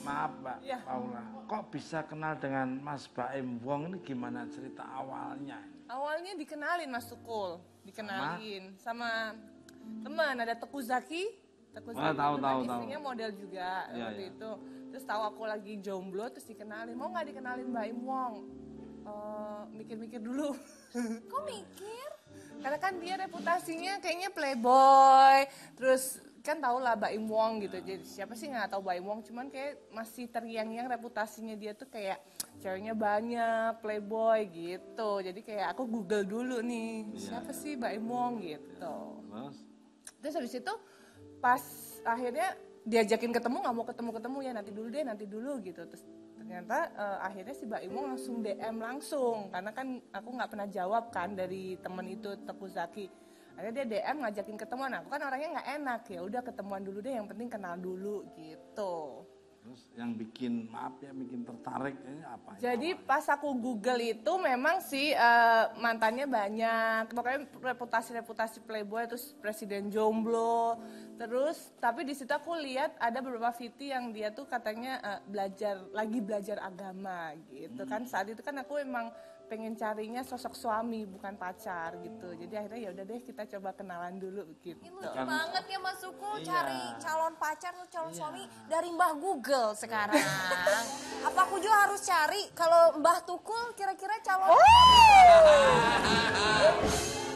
Maaf Mbak Paula, kok bisa kenal dengan Mas Baim Wong ini gimana cerita awalnya? Awalnya dikenalin Mas Tukul, dikenalin sama teman ada Teku Zaki. Teku Zaki tahu. istrinya model juga Iya, waktu iya. itu. Terus tahu aku lagi jomblo terus dikenalin. Mau nggak dikenalin Mbak Im Wong? Mikir-mikir dulu. Kok mikir? Karena kan dia reputasinya kayaknya playboy. Terus kan tau lah Mbak Im Wong gitu. Jadi siapa sih nggak tahu Mbak Im Wong? Cuman kayak masih terngiang-ngiang reputasinya dia tuh kayak ceweknya banyak, playboy gitu. Jadi kayak aku Google dulu nih, siapa sih Mbak Im Wong gitu. Terus habis itu pas akhirnya diajakin ketemu, nggak mau ketemu ya nanti dulu gitu. Terus ternyata akhirnya si Mbak Im Wong langsung DM langsung. Karena kan aku nggak pernah jawab kan dari temen itu Teku Zaki. Akhirnya dia DM ngajakin ketemuan, aku kan orangnya nggak enak ya, udah ketemuan dulu deh, yang penting kenal dulu gitu. Terus yang bikin bikin tertarik ini apa? Jadi pas aku Google itu memang sih mantannya banyak, pokoknya reputasi playboy, terus presiden jomblo, terus tapi di situ aku lihat ada beberapa VT yang dia tuh katanya belajar agama gitu kan. Saat itu kan aku emang pengen carinya sosok suami bukan pacar gitu. Jadi akhirnya ya udah deh kita coba kenalan dulu gitu. Ini lucu banget ya Mas Tukul cari calon pacar atau calon suami dari Mbah Google sekarang. Apa aku juga harus cari kalau Mbah Tukul kira-kira calon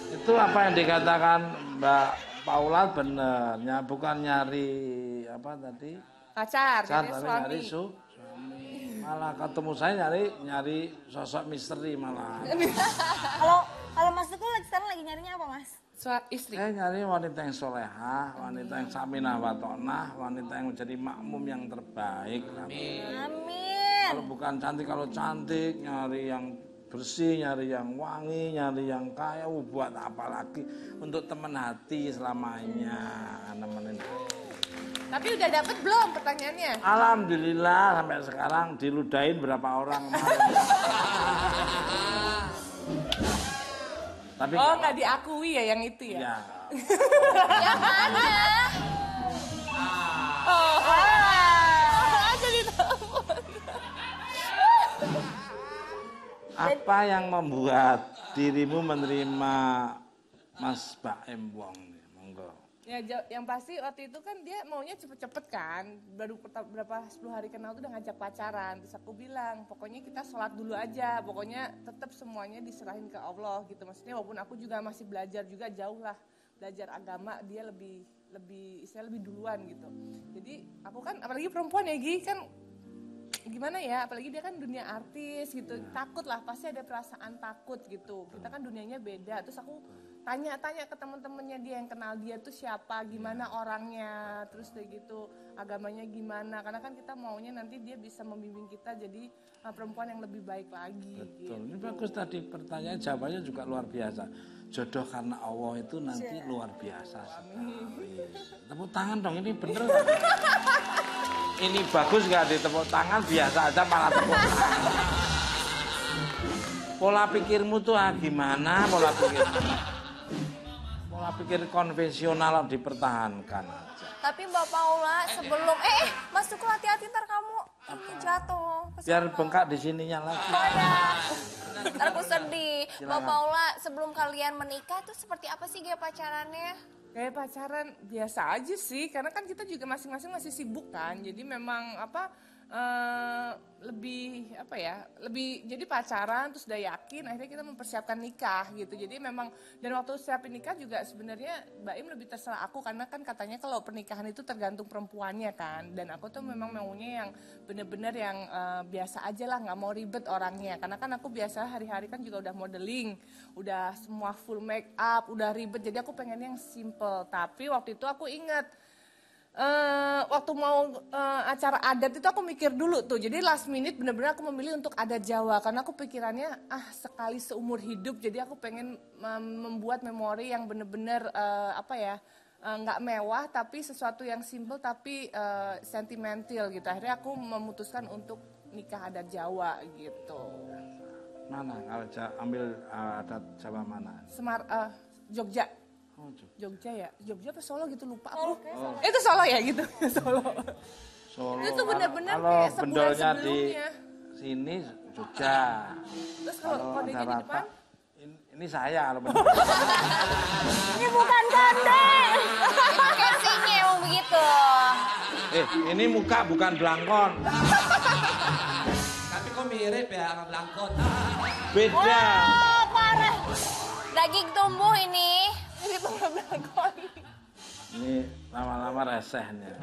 Itu apa yang dikatakan Mbak Paula benernya, bukan nyari apa tadi? Pacar, jadi Tapi suami. nyari suami. Malah ketemu saya nyari sosok misteri malah. Kalau Mas Tukul sekarang lagi nyarinya apa Mas? Istri. Saya nyari wanita yang solehah, wanita yang saminah wa tonah, wanita yang menjadi makmum yang terbaik. Amin. Kalau bukan cantik, kalau cantik nyari yang bersih, nyari yang wangi, nyari yang kaya, buat apa lagi untuk teman hati selamanya, nemenin. Tapi udah dapet belum pertanyaannya? Alhamdulillah sampai sekarang diludahin berapa orang. Tapi Oh nggak diakui ya yang itu ya? ya. yang mana? Jadi Apa yang membuat dirimu menerima Mas Baim Wong? Monggo. Ya yang pasti waktu itu kan dia maunya cepet-cepet kan, baru berapa 10 hari kenal tuh udah ngajak pacaran. Terus aku bilang pokoknya kita sholat dulu aja, pokoknya tetap semuanya diserahin ke Allah gitu. Maksudnya walaupun aku juga masih belajar juga jauh lah, belajar agama, dia lebih istilahnya lebih duluan gitu. Jadi aku kan apalagi perempuan ya Gi, kan gimana ya, apalagi dia kan dunia artis gitu, takut lah, pasti ada perasaan takut gitu. Kita kan dunianya beda, terus aku tanya-tanya ke teman-temannya dia yang kenal dia tuh siapa, gimana orangnya, terus udah gitu agamanya gimana, karena kan kita maunya nanti dia bisa membimbing kita jadi perempuan yang lebih baik lagi. Betul. Ini bagus tadi pertanyaan, jawabannya juga luar biasa. Jodoh karena Allah itu nanti luar biasa. Tepuk tangan dong, ini bener nggak? Ini bagus nggak ditepuk tangan, biasa aja malah tepuk tangan. Pola pikirmu tuh gimana pola pikirmu? Pola pikir konvensional dipertahankan aja. Tapi Mbak Paula sebelum Mas Tukul hati-hati ntar kamu ini jatuh. Biar bengkak di sininya lagi. Oh ya. Ntar aku sedih. Mbak Paula sebelum kalian menikah tuh seperti apa sih gaya pacarannya? Kayak pacaran biasa aja sih, karena kan kita juga masing-masing masih sibuk kan, jadi memang lebih jadi pacaran terus udah yakin akhirnya kita mempersiapkan nikah gitu. Jadi memang dan waktu siapin nikah juga sebenarnya Mbak Im lebih terserah aku, karena kan katanya kalau pernikahan itu tergantung perempuannya kan, dan aku tuh memang maunya yang bener-bener yang biasa aja lah, nggak mau ribet orangnya, karena kan aku biasa hari-hari kan juga udah modeling, udah semua full make up, udah ribet, jadi aku pengen yang simple. Tapi waktu itu aku ingat waktu mau acara adat itu aku mikir dulu tuh, jadi last minute bener-bener aku memilih untuk adat Jawa, karena aku pikirannya sekali seumur hidup, jadi aku pengen membuat memori yang bener-bener nggak mewah tapi sesuatu yang simple tapi sentimental gitu. Akhirnya aku memutuskan untuk nikah adat Jawa gitu. Mana kalau ambil adat Jawa mana? Jogja. Oh, Jogja ya, Jogja apa Solo gitu lupa aku. Itu Solo ya gitu, Solo. Itu bener-bener kayak sebulan bendolnya di sebelumnya. sini Jogja. Terus kalau kodenya di depan? Ini saya kalau bendol. Ini bukan konde. Itu casingnya emang begitu. Ini muka bukan belangkon. Tapi kok mirip ya sama belangkon. Beda. Oh, parah. Daging tumbuh ini. Ini pengen belakon. Ini lama-lama resehnya.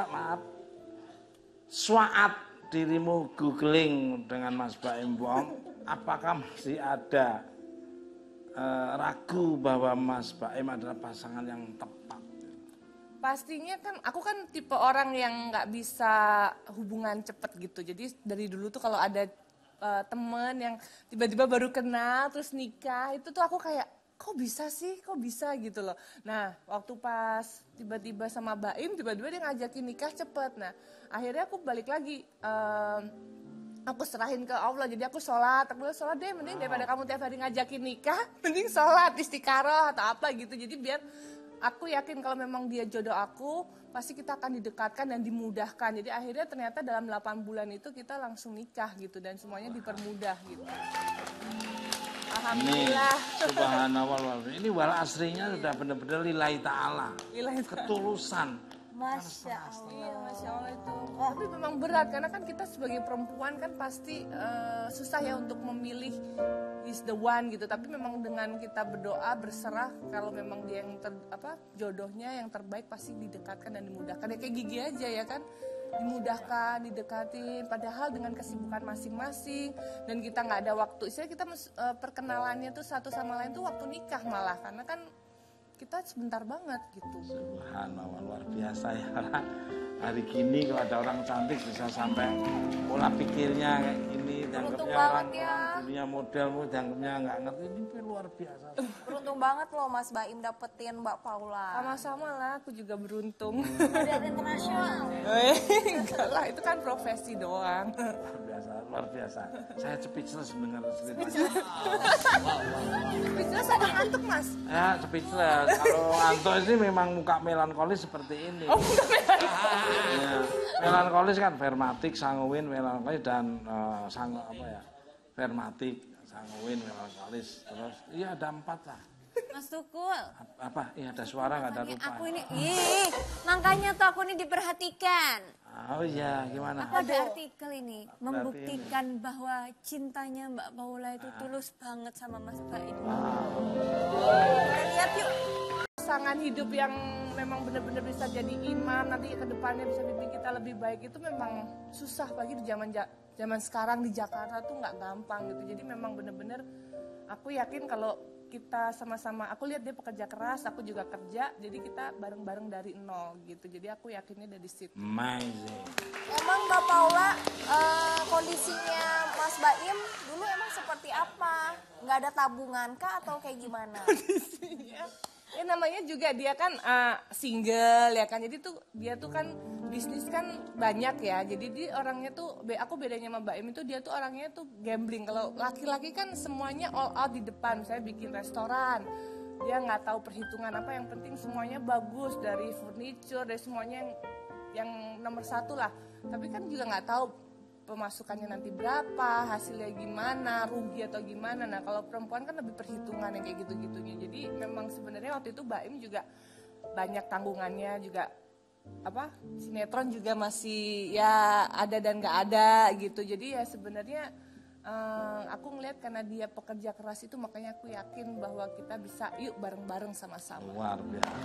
Maaf. Saat dirimu googling dengan Mas Baim Wong, apakah masih ada ragu bahwa Mas Baim adalah pasangan yang tepat? Pastinya kan, aku kan tipe orang yang nggak bisa hubungan cepet gitu. Jadi dari dulu tuh kalau ada temen yang tiba-tiba baru kenal terus nikah, itu tuh aku kayak, kok bisa sih, kok bisa gitu loh. Nah, waktu pas tiba-tiba sama Baim, tiba-tiba dia ngajakin nikah cepet. Nah, akhirnya aku balik lagi, aku serahin ke Allah. Jadi aku sholat deh, mending daripada kamu tiap hari ngajakin nikah, mending sholat, istiqaroh atau apa gitu. Jadi biar aku yakin kalau memang dia jodoh aku, pasti kita akan didekatkan dan dimudahkan. Jadi akhirnya ternyata dalam 8 bulan itu kita langsung nikah gitu, dan semuanya dipermudah gitu. Alhamdulillah. Subhanallah. Ini wal asrinya sudah benar-benar lillahi ta'ala. Lillahi ta'ala. Ketulusan. Masya Allah. Iya, Masya Allah itu. Tapi memang berat, karena kan kita sebagai perempuan kan pasti susah ya untuk memilih is the one gitu. Tapi memang dengan kita berdoa, berserah, kalau memang dia yang jodohnya yang terbaik, pasti didekatkan dan dimudahkan. Ya kayak Gigi aja ya kan, dimudahkan, didekatin, padahal dengan kesibukan masing-masing dan kita nggak ada waktu. Istilah kita perkenalannya tuh satu sama lain tuh waktu nikah malah, karena kan kita sebentar banget gitu. Subhanallah, luar biasa ya. Hari gini kalau ada orang cantik bisa sampai pola pikirnya kayak gini, Beruntung dianggapnya banget orang ya. dunia modelmu, dianggapnya nggak ngerti, ini luar biasa. Beruntung banget loh Mas Baim dapetin Mbak Paula. Sama-sama lah, aku juga beruntung. Model internasional. Enggak lah, itu kan profesi doang. Luar biasa. Saya speechless mendengar ceritanya. Speechless ada ngantuk Mas? Ya, speechless. Kalau ngantuk sih memang muka melankolis seperti ini. Ya, melankolis kan vermatik, sanguin, melankolis dan vermatik, sanguin, melankolis. Terus iya ada 4 lah. Mas Tukul. Apa? Iya ada suara nggak ada Makanya rupa. aku ini, makanya tuh aku ini diperhatikan. Oh iya, gimana? Aku ada artikel ini membuktikan bahwa cintanya Mbak Paula itu tulus banget sama Mas Baim. Lihat yuk. Pasangan hidup yang memang benar-benar bisa jadi imam, nanti ke depannya bisa bimbing kita lebih baik, itu memang susah, apalagi di zaman sekarang di Jakarta tuh nggak gampang gitu. Jadi memang benar-benar aku yakin kalau kita sama-sama, aku lihat dia pekerja keras, aku juga kerja, jadi kita bareng-bareng dari nol gitu. Jadi aku yakinnya dari situ. Amazing. Emang Mbak Paula kondisinya Mas Baim dulu emang seperti apa? Nggak ada tabungan kah atau kayak gimana? Ya namanya juga dia kan single ya kan, jadi tuh dia tuh kan bisnis kan banyak ya, jadi dia orangnya tuh, aku bedanya sama Mbak Im itu dia tuh orangnya tuh gambling. Kalau laki-laki kan semuanya all out di depan, saya bikin restoran, dia nggak tahu perhitungan apa, yang penting semuanya bagus, dari furniture, dari semuanya yang nomor satu lah, tapi kan juga nggak tahu pemasukannya nanti berapa, hasilnya gimana, rugi atau gimana. Nah kalau perempuan kan lebih perhitungan yang kayak gitu-gitunya. Jadi memang sebenarnya waktu itu Baim juga banyak tanggungannya juga, apa, sinetron juga masih ya ada dan nggak ada gitu. Jadi ya sebenarnya aku ngelihat karena dia pekerja keras itu, makanya aku yakin bahwa kita bisa yuk bareng-bareng sama-sama. Luar biasa.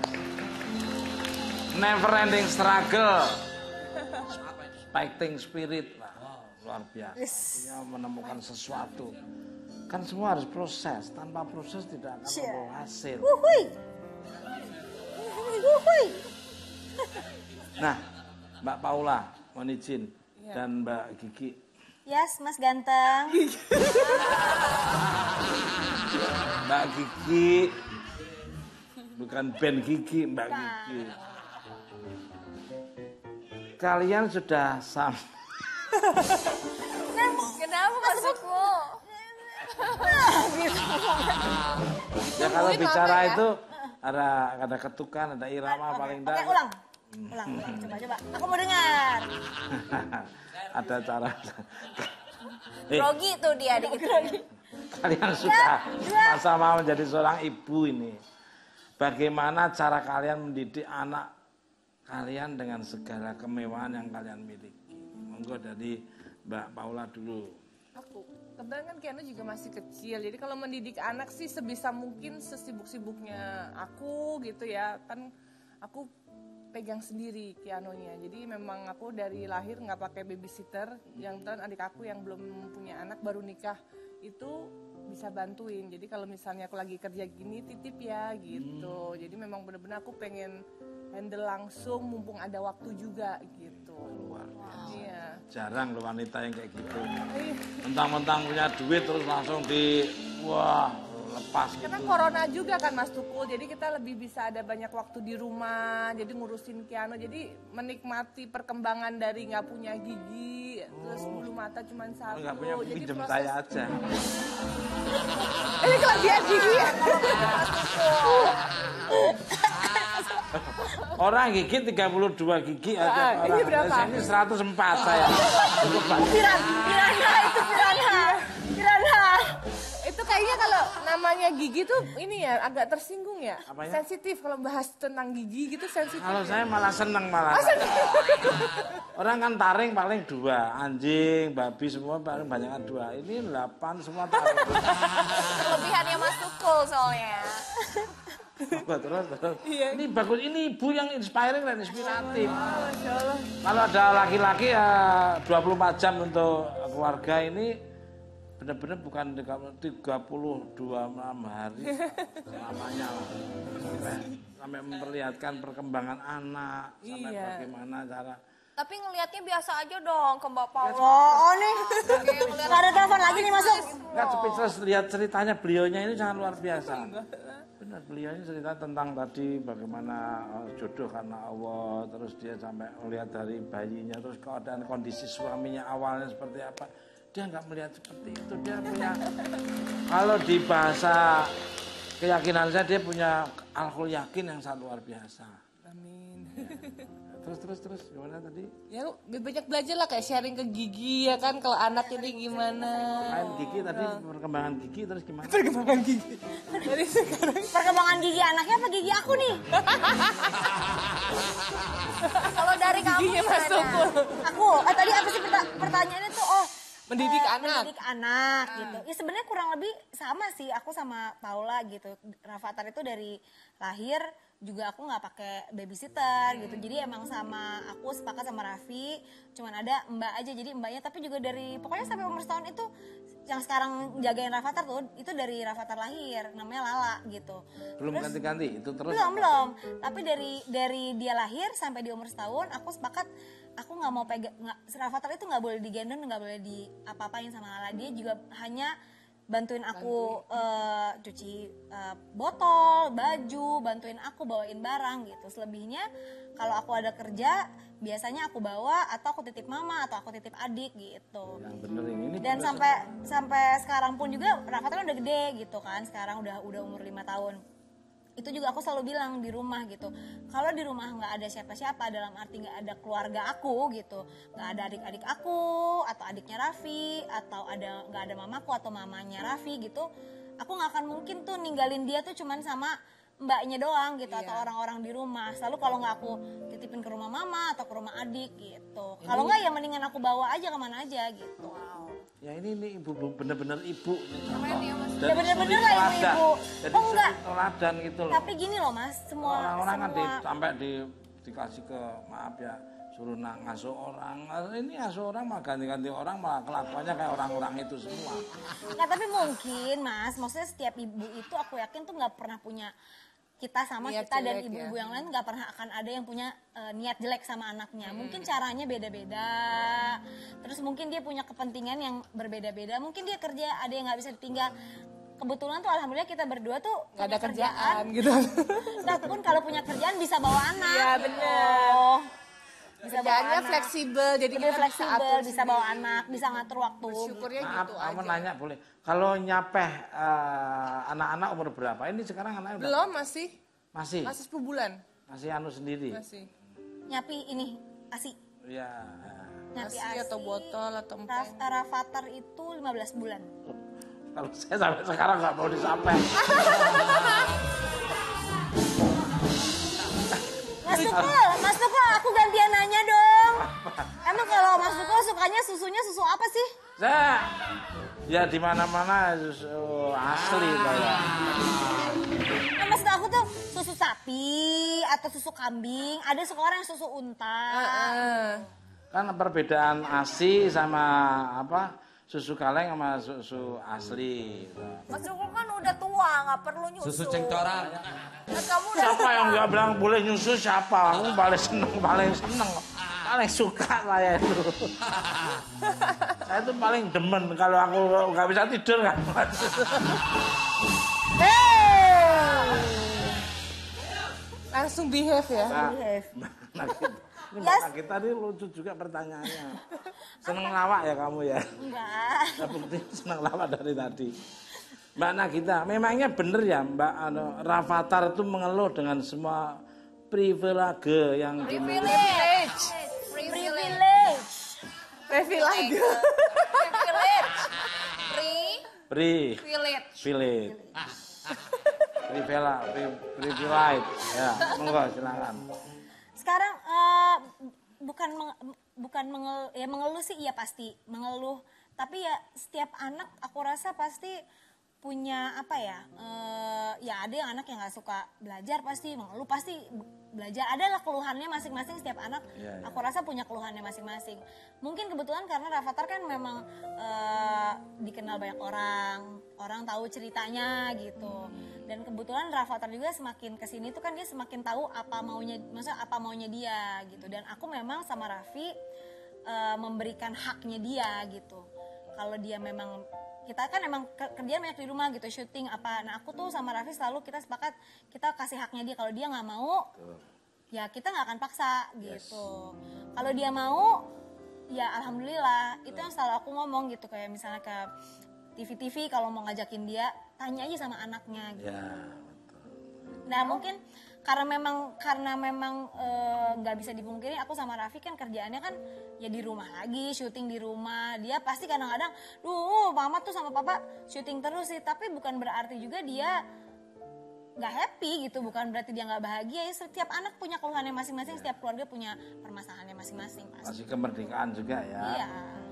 Never ending struggle. Fighting spirit. Luar biasa. Dia menemukan sesuatu. Kan semua harus proses. Tanpa proses tidak akan membawa hasil. Nah, Mbak Paula, mohon izin, dan Mbak Gigi. Yes, Mas ganteng. Mbak Gigi, bukan band Gigi, Mbak Gigi. Kalian sudah sama. Kenapa masukku? Ya kalau bicara itu ada ketukan, ada irama paling Oke, tidak. ulang. Coba. Aku mau dengar. Ada cara. Grogi tuh dia dikit. Kalian sudah sama-sama menjadi seorang ibu ini. Bagaimana cara kalian mendidik anak kalian dengan segala kemewahan yang kalian miliki? Monggo dari Mbak Paula dulu. Aku kebetulan kan Keanu juga masih kecil, jadi kalau mendidik anak sih sebisa mungkin sesibuk-sibuknya aku gitu ya, kan aku pegang sendiri Keanu-nya. Jadi memang aku dari lahir nggak pakai babysitter, yang kebetulan adik aku yang belum punya anak baru nikah itu bisa bantuin. Jadi kalau misalnya aku lagi kerja gini titip ya gitu. Jadi memang benar-benar aku pengen handle langsung mumpung ada waktu juga gitu. Luar biasa. Iya. Jarang loh wanita yang kayak gitu. Mentang-mentang punya duit terus langsung lepas gitu. Karena corona juga kan Mas Tukul, jadi kita lebih bisa ada banyak waktu di rumah, jadi ngurusin Keanu, jadi menikmati perkembangan dari nggak punya gigi, terus bulu mata cuma satu. Nggak punya jadi pinjem proses- saya aja. Ini kelebihan gigi ya? Orang gigi 32 gigi aja. ini berapa? Ini 104 saya. Cukup banyak. Pirana. Itu kayaknya kalau namanya gigi tuh ini ya agak tersinggung ya, Apanya? sensitif kalau bahas tentang gigi gitu sensitif. Kalau saya malah seneng malah. Orang kan taring paling 2, anjing, babi semua paling banyakan 2. Ini 8 semua taring. Kelebihannya Mas Tukul soalnya. Terus. Iya. Ini bagus, ini ibu yang inspiring dan inspiratif. Masya Allah. Kalau ada laki-laki ya 24 jam untuk keluarga ini benar-benar bukan 32 malam hari selamanya lah. Sampai memperlihatkan perkembangan anak, sampai Iya. bagaimana cara. Tapi ngelihatnya biasa aja dong ke Mbak Paula. Oh nih. Gak ada telepon lagi nih masuk. Enggak speechless lihat ceritanya beliaunya ini sangat luar biasa. Benar, beliaunya cerita tentang tadi bagaimana jodoh karena Allah, terus dia sampai melihat dari bayinya, terus keadaan kondisi suaminya awalnya seperti apa. Dia nggak melihat seperti itu, dia punya, kalau di bahasa keyakinan saya, dia punya alkohol yakin yang sangat luar biasa. Amin. Terus gimana tadi? Ya lebih banyak belajar lah kayak sharing ke gigi ya kan, kalau anak ini gimana. Lain gigi tadi, perkembangan gigi terus gimana? Perkembangan gigi. Dari sekarang. Perkembangan gigi anaknya apa gigi aku nih? Kalau dari kamu Giginya Mas gimana? Tukul. Aku, tadi apa sih pertanyaannya tuh? Oh, Mendidik anak. mendidik anak gitu. Ya sebenarnya kurang lebih sama sih aku sama Paula gitu. Rafathar itu dari lahir juga aku nggak pakai babysitter gitu. Jadi emang sama aku sepakat sama Raffi, cuman ada Mbak aja. Jadi Mbaknya tapi juga dari pokoknya sampai umur setahun itu yang sekarang jagain Rafathar tuh itu dari Rafathar lahir, namanya Lala gitu. Belum ganti-ganti itu terus. Belum. Tapi dari dia lahir sampai di umur setahun, aku sepakat aku nggak mau pegang. Rafathar itu nggak boleh digendong, nggak boleh di apa-apain sama Lala. Dia juga hanya bantuin aku cuci botol, baju, bantuin aku bawain barang gitu. Selebihnya kalau aku ada kerja biasanya aku bawa atau aku titip mama atau aku titip adik gitu. Yang bener ini. Dan sampai sekarang pun juga Rafathar udah gede gitu kan. Sekarang udah umur 5 tahun. Itu juga aku selalu bilang di rumah gitu, kalau di rumah nggak ada siapa-siapa, dalam arti nggak ada keluarga aku gitu, nggak ada adik-adik aku atau adiknya Raffi atau nggak ada mamaku atau mamanya Raffi gitu, aku nggak akan mungkin tuh ninggalin dia tuh cuman sama mbaknya doang gitu atau orang-orang di rumah. Selalu kalau nggak aku titipin ke rumah mama atau ke rumah adik gitu. Kalau nggak ya mendingan aku bawa aja kemana aja gitu. Ya ini ibu bener-bener ibu. Ya bener-bener lah ibu-ibu. Oh enggak. Teladan gitu loh. Tapi gini loh mas, orang-orang kan sampai dikasih ke maaf ya suruh ngasuh orang. Ini ngasuh orang malah ganti-ganti orang malah kelakuannya kayak orang-orang itu semua. Nggak, tapi mungkin mas, maksudnya setiap ibu itu aku yakin tuh nggak pernah punya kita sama niat kita dan ibu-ibu yang lain nggak pernah akan ada yang punya niat jelek sama anaknya. Mungkin caranya beda-beda. Terus mungkin dia punya kepentingan yang berbeda-beda. Mungkin dia kerja ada yang nggak bisa ditinggal. Kebetulan tuh alhamdulillah kita berdua tuh nggak ada kerjaan gitu. Nah pun kalau punya kerjaan bisa bawa anak. Iya gitu. benar. Kerjaannya fleksibel, jadi lebih kita fleksibel, bisa bawa anak, bisa ngatur waktu. Syukurnya Maaf, gitu kamu aja. nanya boleh. Kalau nyapeh anak-anak umur berapa? Ini sekarang anaknya udah Belum masih 10 bulan. bulan. Masih anu sendiri. Masih. Nyapi ini ASI. Iya. Nyapi Nasi atau botol atau empeng. Rafathar itu 15 bulan. Kalau saya sampai sekarang nggak mau disampai. Mas Tukul, aku gantian nanya dong. Emang kalau Mas Tukul sukanya susunya susu apa sih? Saya ya di mana-mana susu asli saya. Nah, maksud aku tuh susu sapi atau susu kambing, ada seorang yang susu unta. Kan perbedaan ASI sama susu kaleng sama susu asli. Mas Tukul kan udah tua, nggak perlu nyusu. Susu cengcoran. Kan kamu udah Siapa yang nggak bilang boleh nyusu siapa? Aku paling seneng, paling suka saya itu. Saya tuh paling demen kalau aku nggak bisa tidur kan. Langsung behave ya. Ini Mbak kita ini lucu juga pertanyaannya. Seneng lawak ya kamu ya? Enggak. Saya bukti seneng lawak dari tadi. Mbak Nagita, memangnya bener ya Mbak Rafathar itu mengeluh dengan semua privilege yang privilege. Privilege. Privilege. Privilege. Privilege. Ya, monggo silakan. Sekarang bukan mengeluh sih iya pasti mengeluh, tapi ya setiap anak aku rasa pasti punya ya ada yang anak yang nggak suka belajar pasti mengeluh, pasti belajar adalah keluhannya masing-masing setiap anak. Ya. Aku rasa punya keluhannya masing-masing. Mungkin kebetulan karena Rafathar kan memang dikenal banyak orang tahu ceritanya gitu. Dan kebetulan Rafathar juga semakin kesini tuh kan dia semakin tahu apa maunya dia gitu. Dan aku memang sama Raffi memberikan haknya dia gitu. Kalau dia memang kita kan emang kerja banyak di rumah gitu, syuting apa. Nah aku tuh sama Raffi selalu kita sepakat kita kasih haknya dia. Kalau dia nggak mau, ya kita nggak akan paksa gitu. Kalau dia mau, ya alhamdulillah. Itu yang selalu aku ngomong gitu, kayak misalnya ke TV-TV kalau mau ngajakin dia, tanya aja sama anaknya gitu. Ya. Nah mungkin karena memang nggak bisa dipungkiri aku sama Raffi kan kerjaannya kan ya di rumah lagi, syuting di rumah. Dia pasti kadang-kadang mama tuh sama papa syuting terus sih, tapi bukan berarti juga dia nggak happy gitu, bukan berarti dia nggak bahagia. Ya, setiap anak punya keluhannya masing-masing, setiap keluarga punya permasalahannya masing-masing pasti. Masih kemerdekaan juga ya. Iya.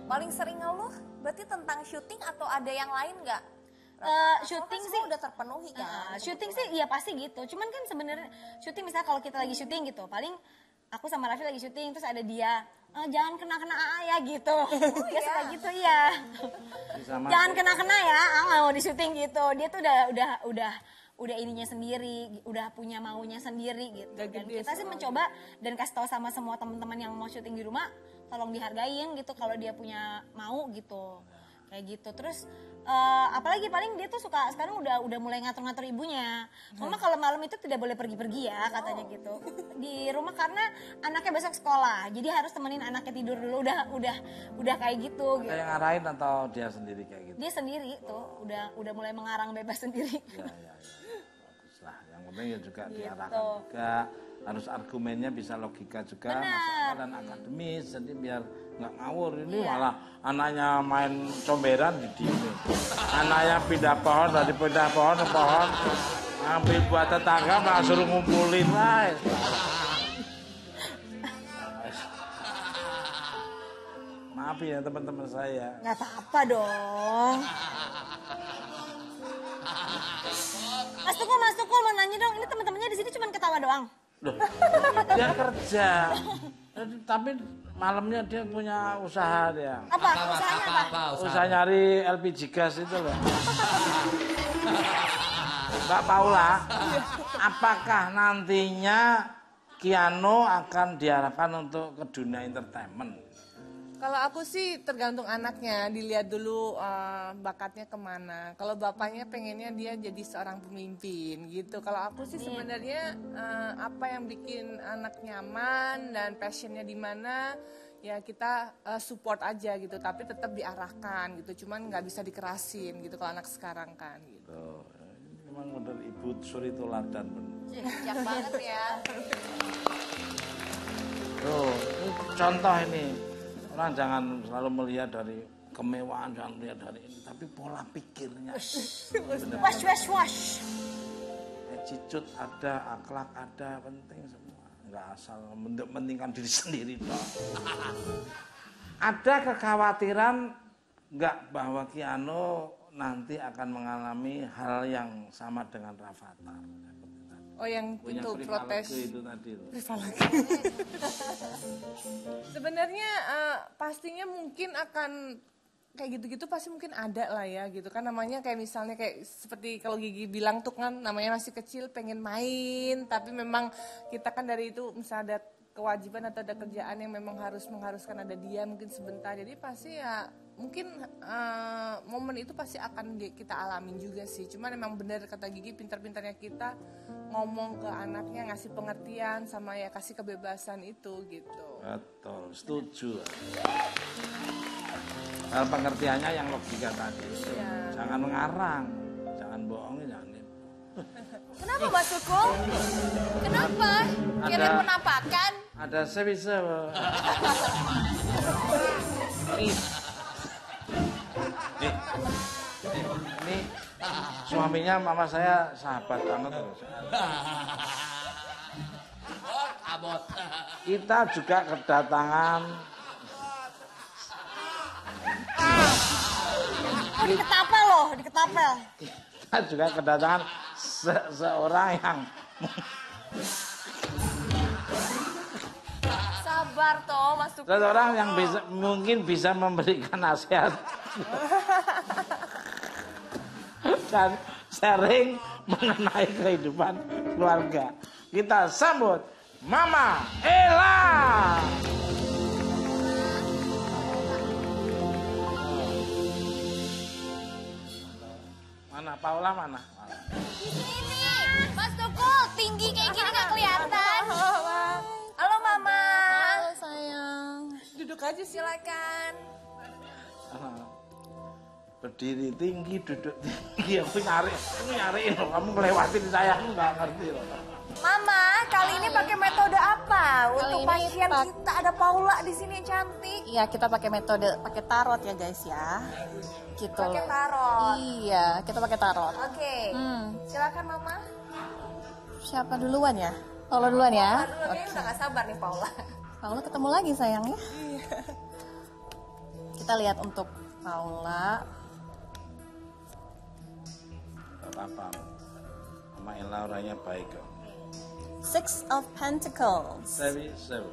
Paling sering ngeluh berarti tentang syuting atau ada yang lain nggak? Syuting Kan sih semua udah terpenuhi kan? syuting sih iya pasti gitu. Cuman kan sebenarnya syuting misalnya kalau kita lagi syuting gitu, paling aku sama Raffi lagi syuting terus ada dia, jangan kena AA ya gitu. Dia suka gitu ya. Jangan kena ya, nggak mau di syuting gitu. Dia tuh udah ininya sendiri, udah punya maunya sendiri gitu. Dan kita sih mencoba dan kasih tahu sama semua teman-teman yang mau syuting di rumah, tolong dihargain gitu kalau dia punya mau gitu. Kayak gitu. Terus apalagi paling dia tuh suka sekarang udah mulai ngatur-ngatur ibunya. Mama kalau malam itu tidak boleh pergi-pergi ya katanya gitu. Di rumah karena anaknya besok sekolah. Jadi harus temenin anaknya tidur dulu udah kayak gitu. Kayak ngarahin atau dia sendiri kayak gitu? Dia sendiri tuh udah mulai mengarang bebas sendiri. Ya. Bagus lah. Yang penting ya juga Gitu. diarahkan juga. Harus argumennya bisa logika juga, Benar. masuk akal dan akademis. Jadi biar nggak ngawur. Ini Iya. malah anaknya main comberan didiemin. Anaknya pindah pohon dari pindah pohon ke pohon. Ngambil buat tetangga malah suruh ngumpulin lah. Maafin ya teman-teman saya. Nggak apa-apa dong. Mas Tukul mau nanya dong, ini teman-temannya di sini cuma ketawa doang. Loh, dia kerja. Tapi malamnya dia punya usaha dia. Apa? Usahanya apa? Usaha nyari LPG gas itu loh. Mbak Paula, apakah nantinya Kiano akan diarahkan untuk ke dunia entertainment? Kalau aku sih tergantung anaknya, dilihat dulu bakatnya kemana. Kalau bapaknya pengennya dia jadi seorang pemimpin gitu. Kalau aku sih sebenarnya apa yang bikin anak nyaman dan passionnya di mana, ya kita support aja gitu. Tapi tetap diarahkan gitu. Cuman nggak bisa dikerasin gitu kalau anak sekarang kan. Gitu. Tuh, memang benar Ibu Suri teladan benar. Bijak banget ya. Tuh, ini contoh ini. Orang jangan selalu melihat dari kemewahan, jangan melihat dari ini, tapi pola pikirnya. Wash. Attitude ada, akhlak ada, penting semua. Enggak asal mementingkan diri sendiri toh. Ada kekhawatiran enggak bahwa Kiano nanti akan mengalami hal yang sama dengan Rafathar? Oh yang Punya itu Priva protes. Lege itu tadi loh. Sebenarnya pastinya mungkin akan kayak gitu-gitu pasti mungkin ada lah ya gitu kan, namanya kayak misalnya kayak seperti kalau Gigi bilang tuh kan namanya masih kecil pengen main, tapi memang kita kan dari itu misalnya ada kewajiban atau ada kerjaan yang memang mengharuskan ada dia mungkin sebentar, jadi pasti ya mungkin momen itu pasti akan kita alamin juga sih. Cuman memang benar kata Gigi, pintar-pintarnya kita ngomong ke anaknya, ngasih pengertian sama ya kasih kebebasan itu gitu. Betul, setuju. Hal pengertiannya yang logika tadi. Iya. Jangan mengarang, jangan bohongin, jangan nipu. Kenapa Mas Tukul? Kenapa? Kira penampakan? Ada sebisa. Ini suaminya mama saya sahabat banget. Abot. Kita juga kedatangan Diketapel loh, diketapel. kita juga kedatangan seorang yang Sabar toh Mas Tukul. seseorang yang mungkin bisa memberikan nasihat dan sharing mengenai kehidupan keluarga. Kita sambut Mama Ella. Mana Paula mana? Ini Mas Tukul tinggi kayak gini nggak kelihatan. Halo Mama. Halo sayang. Duduk aja silakan. Berdiri tinggi, duduk tinggi. Aku nyariin loh. Kamu ngelewatin saya, aku nggak ngerti loh. Mama, kali ini pakai metode apa? Untuk ini pasien kita ada Paula di sini yang cantik. Iya, kita pakai metode pakai tarot ya guys ya. Gitu. Pakai tarot. Iya, kita pakai tarot. Oke. Hmm. Silakan Mama. Siapa duluan ya? Paula duluan ya. Aduh, kayaknya udah gak sabar nih Paula. Paula ketemu lagi sayang ya. Kita lihat untuk Paula. Gak apa-apa. Mama Ella orangnya baik kok. Six of Pentacles. Seven, seven.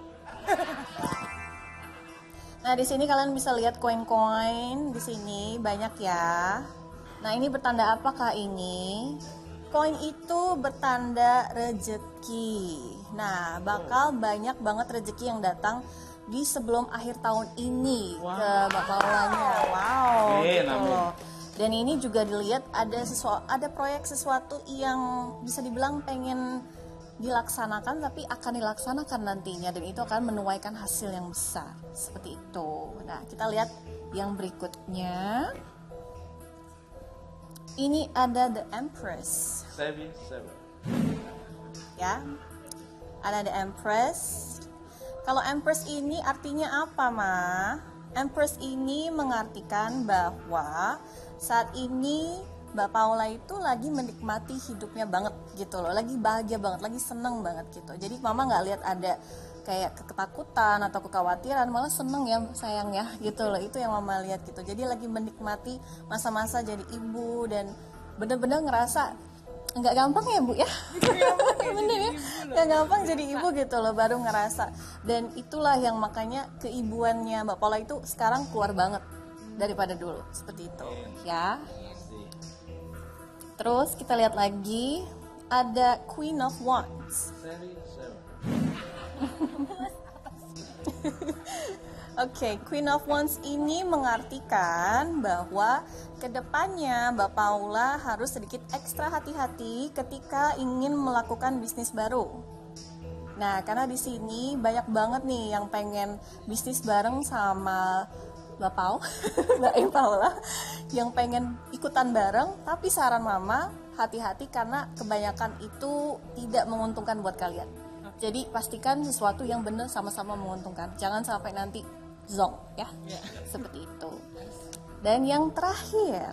Nah, di sini kalian bisa lihat koin-koin di sini banyak ya. Nah, ini bertanda apakah ini? Koin itu bertanda rejeki. Nah, bakal banyak banget rejeki yang datang di sebelum akhir tahun ini ke Mbak Paulanya. Wow, gitu loh. Dan ini juga dilihat ada proyek sesuatu yang bisa dibilang pengen dilaksanakan tapi akan dilaksanakan nantinya dan itu akan menuaikan hasil yang besar seperti itu. Nah, kita lihat yang berikutnya. Ini ada the Empress. Seven, seven. Ya. Ada the Empress. Kalau Empress ini artinya apa, Ma? Empress ini mengartikan bahwa saat ini Mbak Paula itu lagi menikmati hidupnya banget gitu loh, lagi bahagia banget, lagi seneng banget gitu. Jadi mama nggak lihat ada kayak ketakutan atau kekhawatiran, malah seneng ya sayang ya gitu loh. Itu yang mama lihat gitu. Jadi lagi menikmati masa-masa jadi ibu dan bener-bener ngerasa nggak gampang ya Bu ya. Bener ya, nggak gampang jadi ibu gitu loh, baru ngerasa. Dan itulah yang makanya keibuannya Mbak Paula itu sekarang keluar banget daripada dulu seperti itu ya. Terus kita lihat lagi ada Queen of Wands. Oke, Queen of Wands ini mengartikan bahwa kedepannya Mbak Paula harus sedikit ekstra hati-hati ketika ingin melakukan bisnis baru. Nah, karena di sini banyak banget nih yang pengen bisnis bareng sama Mbak Pau, Mbak Paula, yang pengen ikutan bareng, tapi saran mama hati-hati karena kebanyakan itu tidak menguntungkan buat kalian. Jadi pastikan sesuatu yang benar sama-sama menguntungkan, jangan sampai nanti zonk ya, seperti itu. Dan yang terakhir,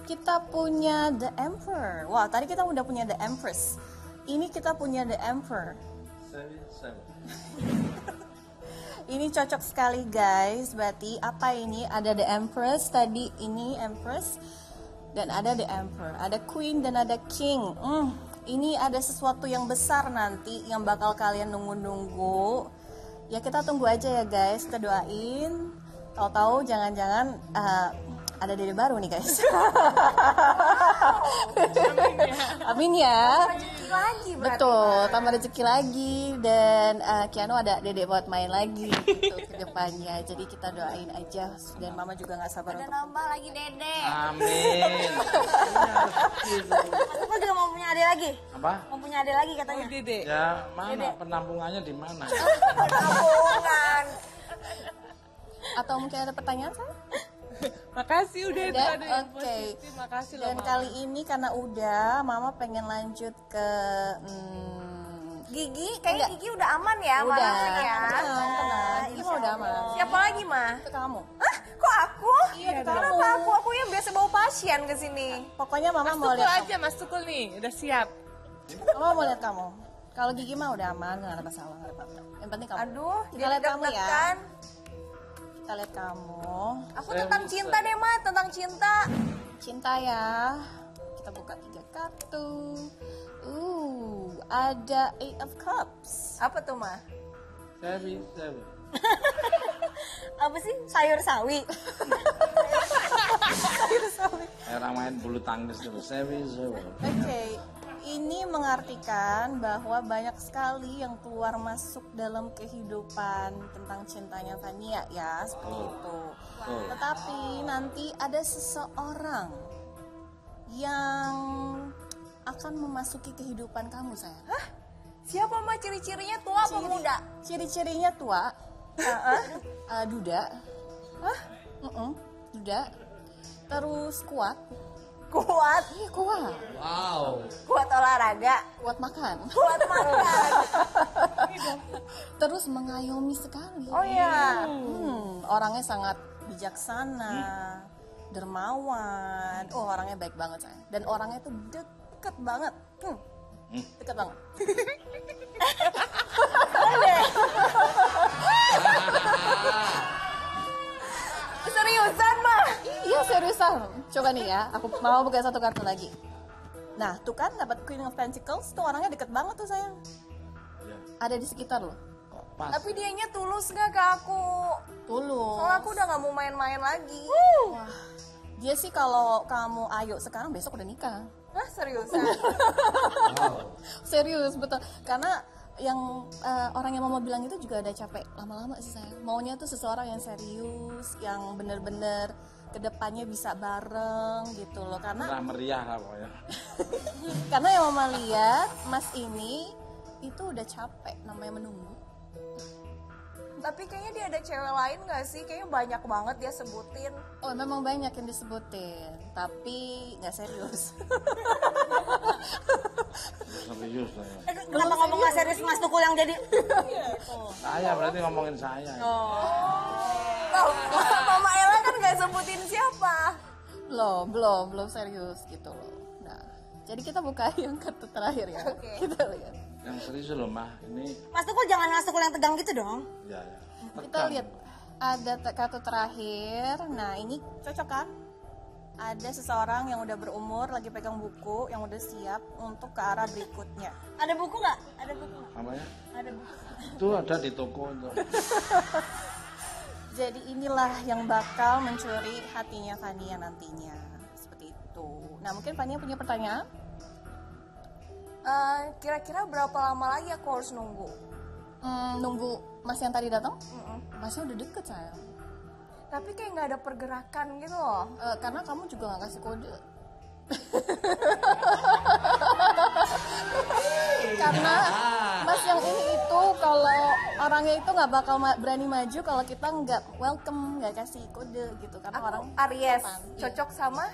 kita punya the Emperor. Wah, tadi kita udah punya the Empress. Ini kita punya the Emperor. Seven, seven. Ini cocok sekali guys. Berarti apa ini? Ada the Empress tadi, ini Empress dan ada the Emperor. Ada Queen dan ada King. Ini ada sesuatu yang besar nanti yang bakal kalian nunggu-nunggu. Ya kita tunggu aja ya guys. Kita doain. Tahu-tahu jangan-jangan ada dede baru nih guys. Amin ya. Rezeki lagi berarti. Betul, tambah rezeki lagi dan Kiano ada dedek buat main lagi gitu ke depannya. Jadi kita doain aja dan mama juga nggak sabar Ada untuk nambah lagi dede. Amin. Aku juga mau punya adik lagi. Apa? Mau punya adik lagi katanya. Dede. Ya mana penampungannya di mana? Tabungan. atau mungkin ada pertanyaan saya? Makasih udah itu Udah? ada yang Oke. positif. Makasih loh. Dan Mama. kali ini karena udah, mama pengen lanjut ke Gigi, kayaknya Enggak. Gigi udah aman ya sama udah, Raffi ya. tenang. Ini mah udah aman. Siapa lagi mah? Ke kamu. Hah? Kok aku? Iya, ke kamu. Kenapa aku? Aku yang biasa bawa pasien ke sini. Pokoknya mama Mas mau Tukul lihat aja, Mas Tukul nih, udah siap. kamu. Mama mau lihat kamu. Kalau Gigi mah udah aman, nggak ada masalah, nggak ada apa-apa. Yang penting kamu. Aduh, Kita jadi lihat kamu ya. deg-degan. Kita lihat kamu. Aku tentang cinta deh, Ma. Tentang cinta. Cinta ya. Kita buka 3 kartu. Ada 8 of Cups. Apa tuh, Ma? Seven, seven. Apa sih? Sayur sawi. Orang main bulu tangkis tuh. Seven, seven. Oke, ini mengartikan bahwa banyak sekali yang keluar masuk dalam kehidupan tentang cintanya Fania ya, seperti itu. Tetapi nanti ada seseorang yang akan memasuki kehidupan kamu, sayang. Siapa, Ma? Ciri-cirinya tua apa muda? Ciri-cirinya tua, duda, duda, terus kuat, Kuat. iya kuat, Wow. Kuat olahraga. kuat makan, Kuat makan. terus mengayomi sekali. Oh iya. Orangnya sangat bijaksana, dermawan. Oh, orangnya baik banget saya. Dan orangnya tuh deket banget. Deket banget. Seriusan, Ma? Iya seriusan. Coba nih ya, aku mau buka satu kartu lagi. Nah, tuh kan dapat Queen of Pentacles, tuh orangnya deket banget tuh sayang. Ya. Ada di sekitar lo. Kok pas? Tapi dianya tulus gak ke aku? Tulus. Soalnya aku udah gak mau main-main lagi. Wah, dia sih kalau kamu ayo sekarang besok udah nikah. Hah, seriusan? Serius betul. Karena yang orang yang mama bilang itu juga ada capek lama-lama sih sayang. Maunya tuh seseorang yang serius, yang bener-bener kedepannya bisa bareng gitu loh. Merah meriah lah pokoknya. Karena yang mama lihat Mas ini itu udah capek namanya menunggu. Tapi kayaknya dia ada cewek lain gak sih? Kayaknya banyak banget dia sebutin. Oh memang banyak yang disebutin, tapi nggak serius. Serius lah ya. Kenapa ngomong gak serius Mas Tukul yang jadi? Saya berarti ngomongin saya. Loh, Mama Ella kan gak sebutin siapa. belum serius gitu loh. Nah, jadi kita buka yang kartu terakhir ya. Oke. Kita lihat. Yang serius loh mah, ini Mas Tukul jangan Mas Tukul yang tegang gitu dong. ya ya. Kita lihat ada kartu terakhir. Nah, ini cocok kan? Ada seseorang yang udah berumur lagi pegang buku yang udah siap untuk ke arah berikutnya. Ada buku nggak? Ada buku nggak? Namanya Ada buku. itu ada di toko itu. Jadi inilah yang bakal mencuri hatinya Fania nantinya. Seperti itu. Nah, mungkin Fania punya pertanyaan? Kira-kira berapa lama lagi aku harus nunggu? Nunggu Mas yang tadi datang? Masnya udah deket sayang. Tapi kayak gak ada pergerakan gitu loh. Karena kamu juga gak kasih kode. Karena Mas yang ini itu kalau orangnya itu nggak bakal berani maju kalau kita nggak welcome, nggak kasih kode gitu. Karena orang Aries, depan. Iya. cocok sama?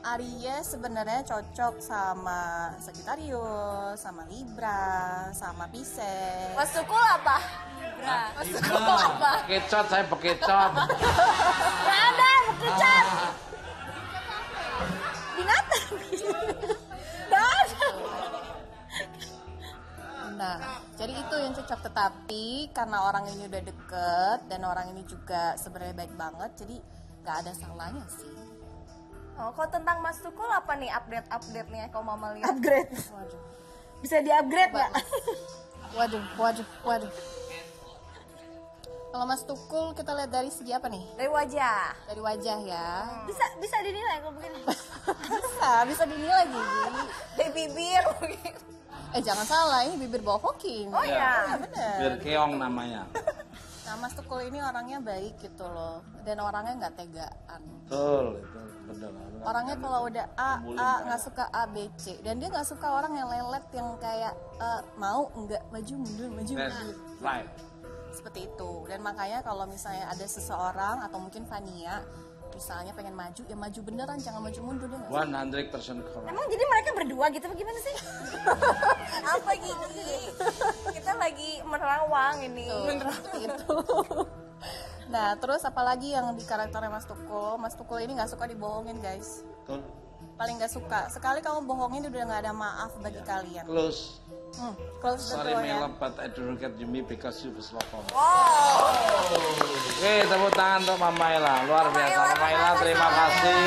Aries sebenarnya cocok sama Sagittarius, sama Libra, sama Pisces. Mas Tukul apa? Mas Tukul apa? Bekecot, saya bekecot. Gak ada bekicot. Binatang. Gak ada. Nah, jadi itu yang cocok. Tetapi karena orang ini udah deket dan orang ini juga sebenarnya baik banget, jadi nggak ada salahnya sih. Oh, kalau tentang Mas Tukul apa nih update-update-nya kalau Mama lihat? Upgrade. Waduh, Bisa di-upgrade nggak? waduh. Kalau Mas Tukul kita lihat dari segi apa nih? Dari wajah. Dari wajah ya. Bisa dinilai kalau begini. Bisa dinilai Gigi. Dari bibir mungkin. Jangan salah, ini bibir bohokin. Oh ya. Bener. Biar keong namanya. Nah, Mas Tukul ini orangnya baik gitu loh, dan orangnya nggak tegaan. Betul, itu benar. Orangnya kalau udah A nggak suka A B C, dan dia nggak suka orang yang lelet yang kayak mau nggak maju mundur. Right. Seperti itu. Dan makanya kalau misalnya ada seseorang atau mungkin Fania misalnya pengen maju, ya maju beneran, jangan maju mundur dia nggak suka. 100% correct. Emang jadi mereka berdua gitu bagaimana sih? Apa Gigi? Kita lagi menerawang ini. Seperti itu. Nah, terus apalagi yang di karakternya Mas Tukul? Mas Tukul ini nggak suka dibohongin guys. Betul. Paling nggak suka. Sekali kamu bohongin udah nggak ada maaf bagi kalian. Close. Close the Sorry door ya. my love, but I don't get you me because you was love. Wow. Oke, tepuk tangan untuk Mama Ella. Luar biasa. Mama Ella, terima kasih.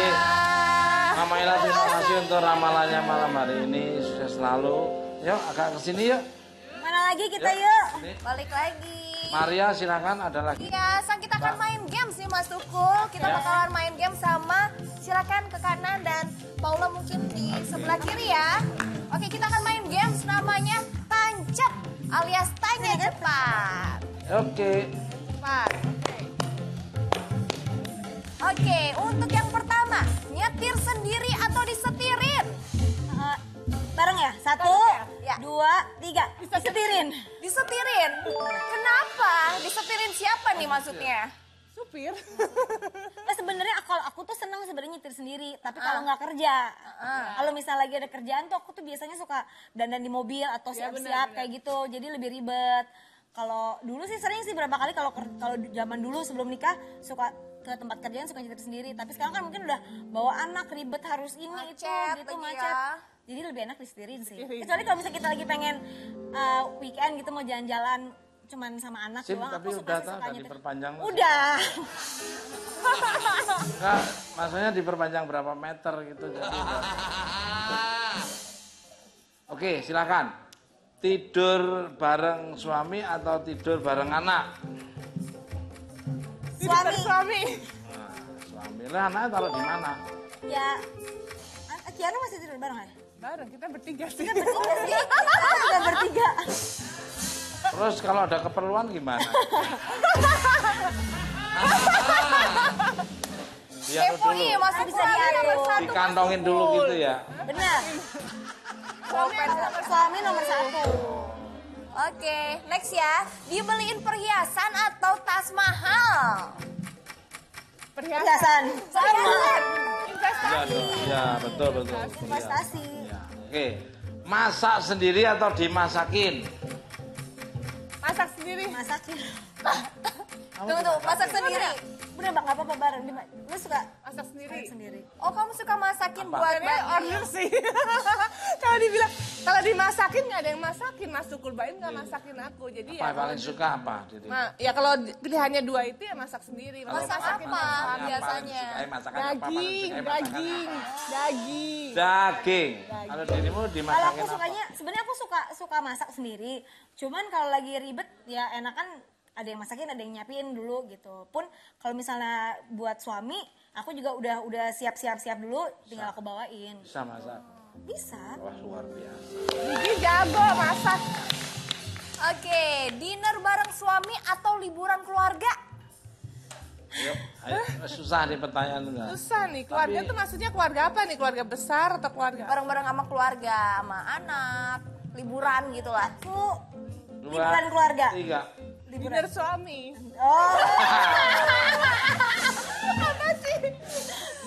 Mama Ella, terima kasih untuk ramalannya malam hari ini. Sukses selalu. Yuk, agak kesini yuk. Mana lagi kita yuk? Nih, Balik lagi. Maria, silakan ada lagi. Iya, kita akan main games nih Mas Tukul. Kita bakalan main game sama, silakan ke kanan dan Paula mungkin di sebelah kiri ya. Oke, kita akan main games namanya tancap alias tanya cepat. Oke. Cepat. Oke, untuk yang pertama, nyetir sendiri atau disetirin? Bareng ya? 1, Bareng ya? 2, 3. Disetirin. Disetirin. Kenapa? Disetirin siapa nih maksudnya? Supir. Nah sebenarnya kalau aku tuh senang sebenarnya nyetir sendiri, tapi kalau nggak kerja, kalau misalnya lagi ada kerjaan tuh aku tuh biasanya suka dandan di mobil atau siap-siap kayak gitu, jadi lebih ribet. Kalau dulu sih sering sih berapa kali kalau zaman dulu sebelum nikah suka ke tempat kerjaan suka nyetir sendiri, tapi sekarang kan mungkin udah bawa anak ribet harus ini Macet itu gitu lagi macet. ya. Jadi lebih enak disetirin sih. Kecuali kalau misalnya kita lagi pengen weekend gitu mau jalan-jalan cuman sama anak Sim, doang, tapi aku udah suka nyetir. diperpanjang. Udah. Enggak, maksudnya diperpanjang berapa meter gitu. Jadi Oke, silakan. Tidur bareng suami atau tidur bareng anak? Suami. Nah, suami lah, anaknya taruh di mana? Ya, Kiana masih tidur bareng ya? Bareng, kita bertiga sih. Kita bertiga. Terus kalau ada keperluan gimana? Dia Kepo nih, masih bisa diatur. dikantongin dulu gitu ya. Benar. Suami nomor 1. Oke, next ya. Dibeliin perhiasan atau tas mahal? Perhiasan. Perhiasan. Ya, betul. Investasi. Ya. Oke. Masak sendiri atau dimasakin? Masak sendiri. Masakin. Tunggu, masak sendiri. Udah bang, gak apa-apa bareng. Lu suka Masak sendiri. sendiri. Oh, kamu suka masakin Apa? buat Ini Mbak order sih. Kalau dibilang, kalau dimasakin nggak ada yang masakin. Mas Tukul Baim nggak masakin aku. Jadi Apa ya. paling suka apa? Diri? Ya kalau pilihannya 2 itu ya masak sendiri. Kalau masak Masakin apa? masak. biasanya? Masakan apa? Paling Daging. Daging. Kalau dirimu Kalau dimasakin aku apa? sukanya, sebenarnya aku suka masak sendiri. Cuman kalau lagi ribet ya enakan ada yang masakin, ada yang nyiapin dulu gitu. Pun kalau misalnya buat suami, aku juga udah siap dulu, tinggal aku bawain. Bisa masak. Bisa. Wah, luar biasa. Gigi jago masak. Oke, dinner bareng suami atau liburan keluarga? Ayo, susah nih pertanyaan enggak? Susah nih, keluarga tuh maksudnya keluarga apa nih? Keluarga besar atau keluarga? Bareng-bareng sama keluarga, sama anak, liburan gitu lah. Aku liburan keluarga. 3. Dinner suami. Oh,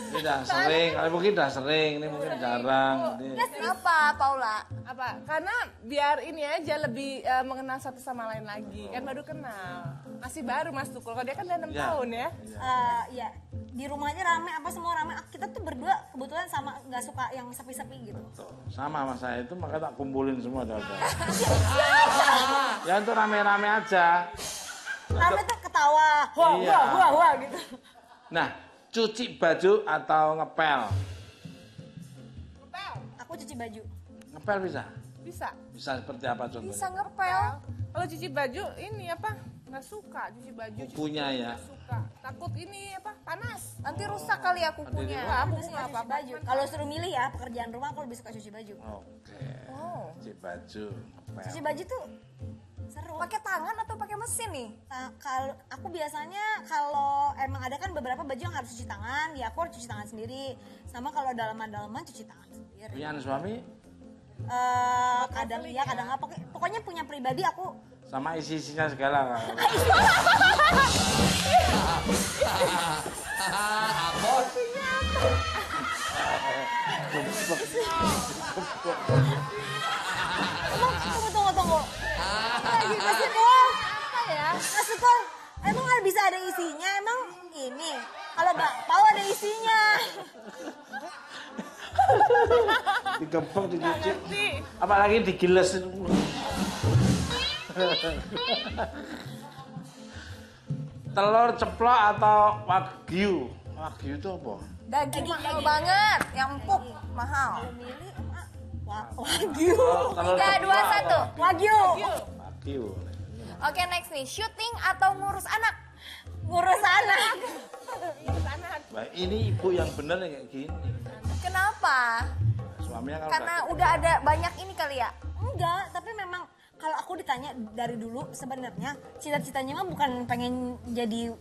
Ini udah sering, mungkin udah sering, ini mungkin jarang. Ini. Kenapa, Paula? Apa? Karena biar ini aja lebih mengenal satu sama lain lagi. Kan baru kenal. Masih baru Mas Tukul. Kalau dia kan udah 6 Ya. tahun ya. ya di rumahnya rame, apa semua rame. Kita tuh berdua kebetulan sama nggak suka yang sepi-sepi gitu. Tuh, sama sama saya itu makanya tak kumpulin semua dah. Ya itu rame-rame aja. Rame tuh ketawa, Iya. wah gitu. Nah, cuci baju atau ngepel? Aku cuci baju. Ngepel bisa? Bisa. Bisa seperti apa contohnya? Bisa ngepel. Kalau cuci baju ini apa? Nggak suka cuci baju. Kukunya ya. Nggak suka. Takut ini apa? Panas. Nanti rusak kali ya kukunya. Wah, aku Aku suka nggak cuci apa-apa. baju. Kalau suruh milih ya pekerjaan rumah, aku lebih suka cuci baju. Oke. Oh. Cuci baju, Cuci ngepel. baju tuh seru. Pakai tangan atau pakai mesin nih? Kalau aku biasanya kalau emang ada kan beberapa baju yang harus cuci tangan, ya aku harus cuci tangan sendiri. Sama kalau dalaman-dalaman cuci tangan sendiri. Punya suami Kadang iya, kadang nggak. Pokoknya punya pribadi aku. sama isi-isinya segala. Abot. Tunggu. Lagi Mas Tukul. Apa ya? Mas Tukul, emang nggak bisa ada isinya? Emang ini. Kalau bakpao ada isinya. Digempeng, dicuci. Apalagi digiles. Telur ceplok atau wagyu? Wagyu itu apa? Daging mahal banget, yang empuk mahal. Milih wagyu. Telur 3, 2, 1. Wagyu. Wagyu. Oke, next nih. Syuting atau ngurus anak? Ngurus anak. Wah, ini ibu yang bener yang kayak gini. Kenapa? Suaminya kalau Karena udah ada banyak ini kali ya? Enggak, tapi memang kalau aku ditanya dari dulu sebenarnya cita-citanya mah bukan pengen jadi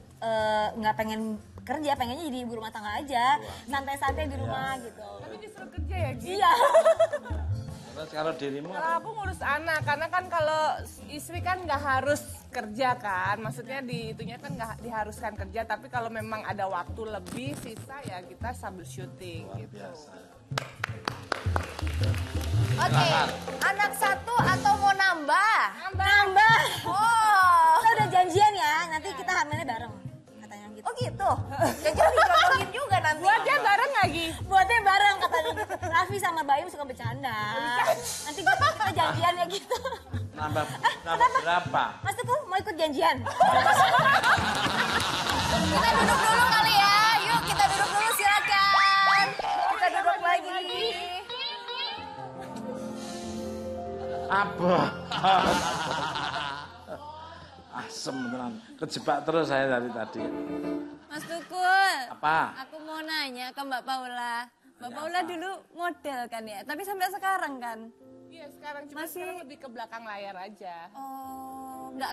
nggak pengen kerja, pengennya jadi ibu rumah tangga aja, santai-santai di rumah gitu. Tapi disuruh kerja ya, Gi? Iya. terus kalau dirimu Kalau aku ngurus anak, karena kan kalau istri kan nggak harus kerja kan, maksudnya di itunya kan nggak diharuskan kerja, tapi kalau memang ada waktu lebih sisa ya kita sambil syuting gitu. biasa. Oke, anak 1 atau mau nambah? Nambah. Oh, Kita udah janjian ya, nanti kita hamilnya bareng. Katanya gitu. oh gitu. Jadi dijodohin juga nanti. Buatnya bareng lagi. Buatnya bareng katanya gitu. Raffi sama Bayu suka bercanda. Nanti kita janjian ya gitu. Nambah berapa? Mas Tukul mau ikut janjian? Kita duduk dulu kali ya. Yuk kita duduk dulu silakan. Kita duduk lagi. Abah. Asem tenan. Kejebak terus saya dari tadi. Mas Tukul. Apa? Aku mau nanya ke Mbak Paula. Mbak Paula dulu model kan ya, tapi sampai sekarang kan? Iya sekarang cuma Masih- sekarang lebih ke belakang layar aja. Oh, nggak